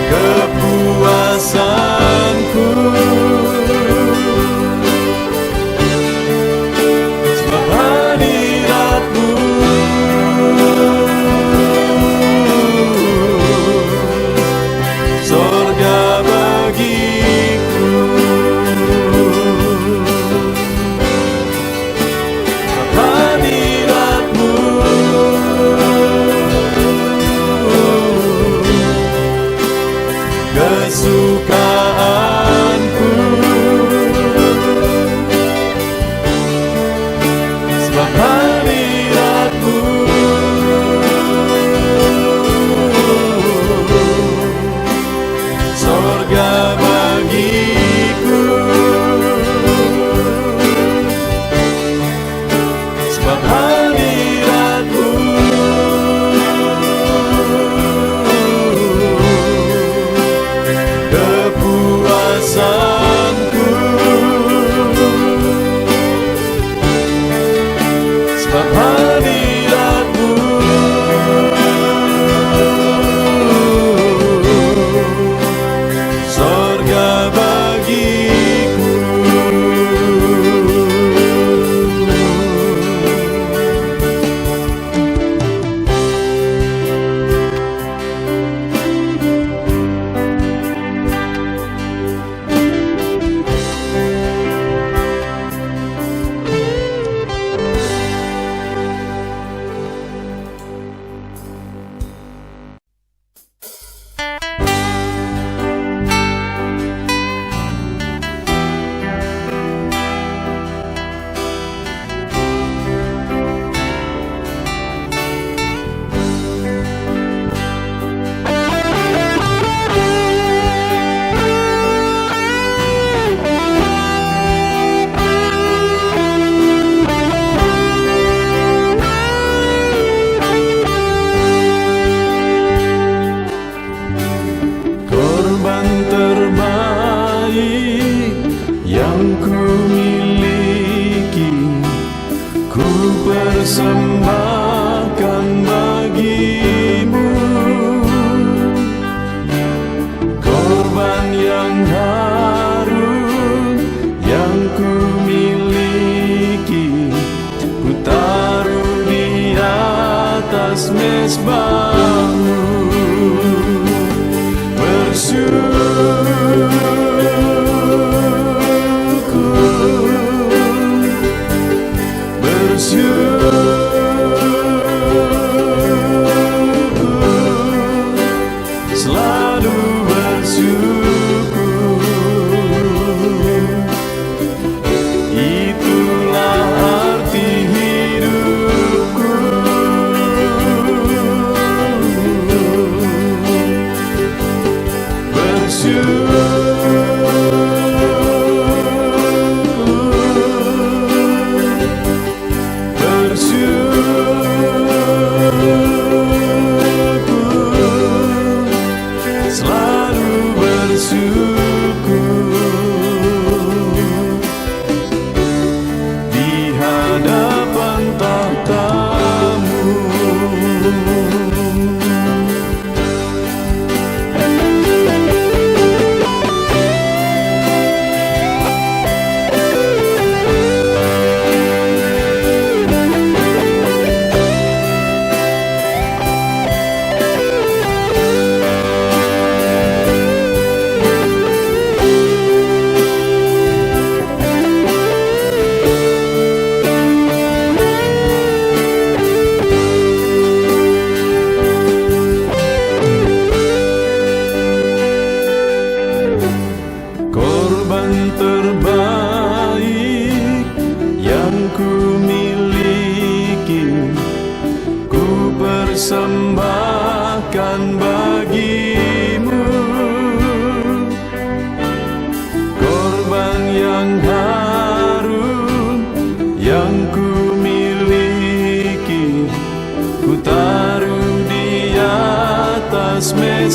Speaker 2: kepuasanku, sebab hadirat-Mu sorga bagiku, sebab hadirat-Mu kesukaanku, sebab hadirat-Mu sorga bagiku, sebab hadirat-Mu kepuasanku, sebab hadirat-Mu sorga bagiku. Korban terbaik yang ku miliki, ku persembahkan bagi-Mu. Korban yang harum yang ku miliki, ku taruh di atas mezbah-Mu. Selalu bersyukur, itulah arti hidupku.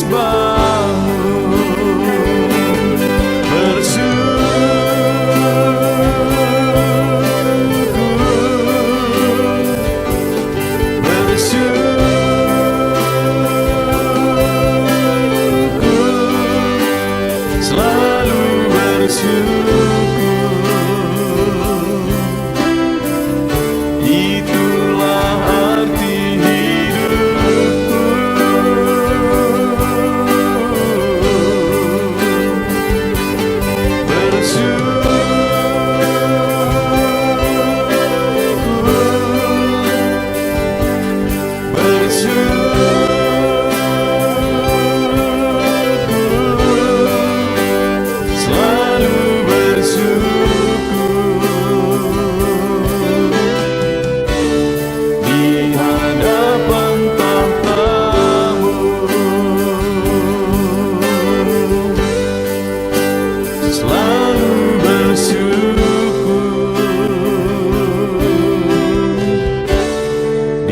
Speaker 2: mesbah-Mu. Selalu bersyukur, itulah arti hidupku.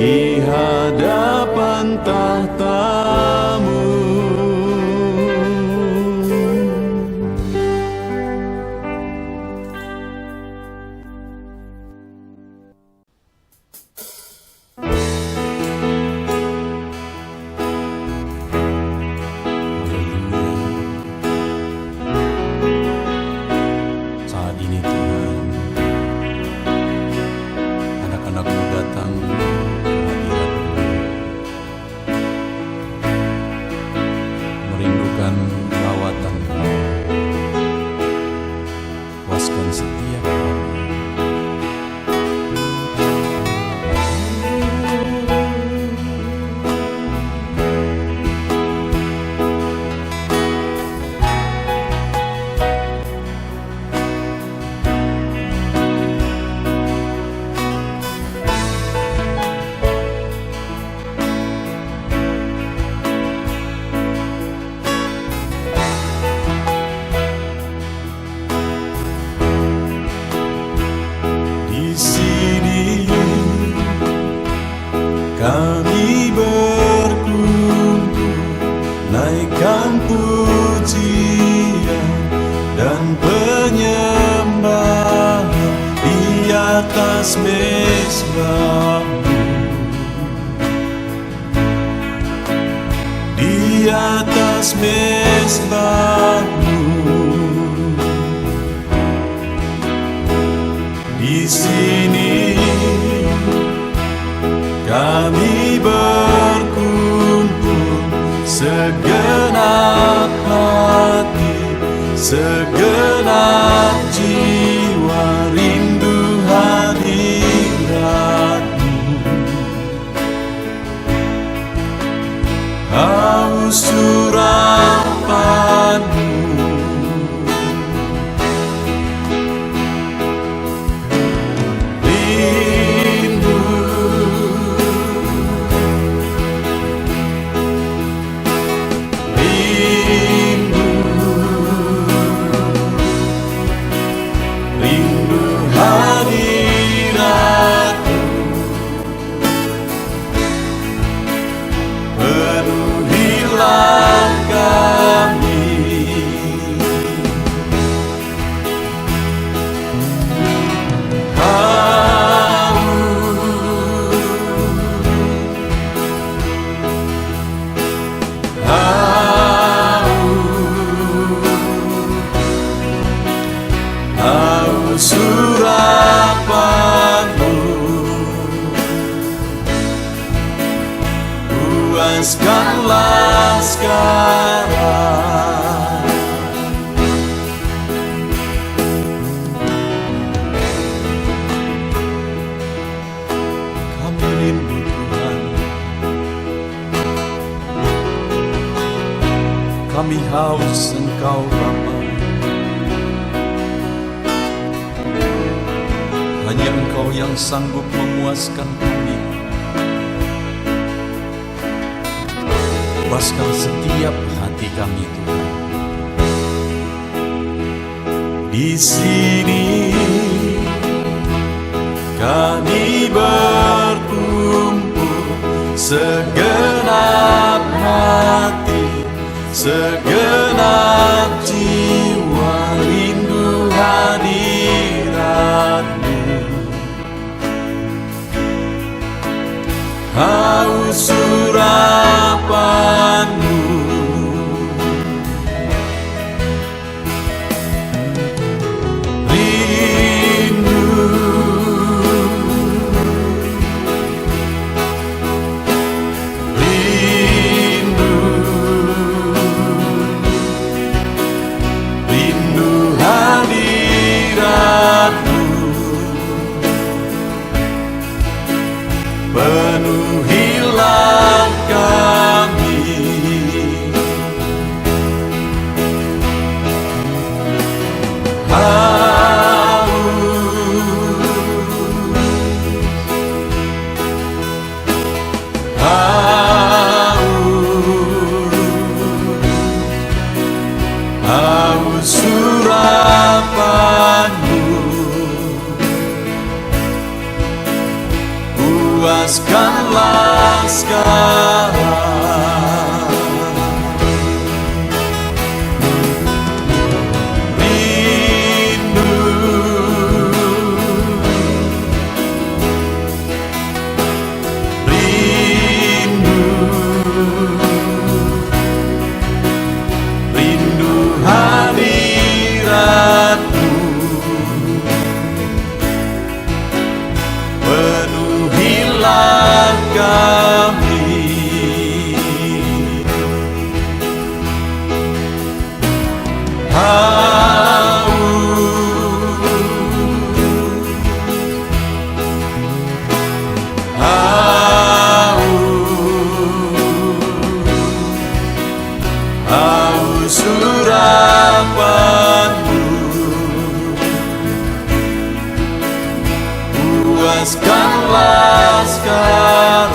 Speaker 2: Di hadapan tahta-Mu.
Speaker 3: Saat ini Tuhan, anak-anak-Mu datang ke hadirat-Mu, merindukan lawatan-Mu. Puaskan setiap kami.
Speaker 2: Di sini kami berkumpul, naikkan pujian dan penyembahan di atas mesbah-Mu. Di atas mesbah-Mu. Di sini kami berkumpul, segenap hati, segenap jiwa, rindu hadirat-Mu. Haus urapan-Mu. Rindu hadirat-Mu, penuhilah kami. Haus urapan-Mu, puaskanlah sekarang. Kami rindu Tuhan, kami haus Engkau Bapa. Hanya Engkau yang sanggup memuaskan kami. Puaskan setiap hati kami Tuhan. Di sini kami berkumpul, segenap hati, Segenap jiwa rindu hadirat-Mu, haus urapan-Mu, rindu, rindu, rindu hadirat-Mu, penuhilah kami. Haus urapan-Mu, puaskanlah sekarang. Rindu, rindu, rindu hadirat-Mu, penuhilah kami. Haus urapan-Mu, puaskanlah sekarang.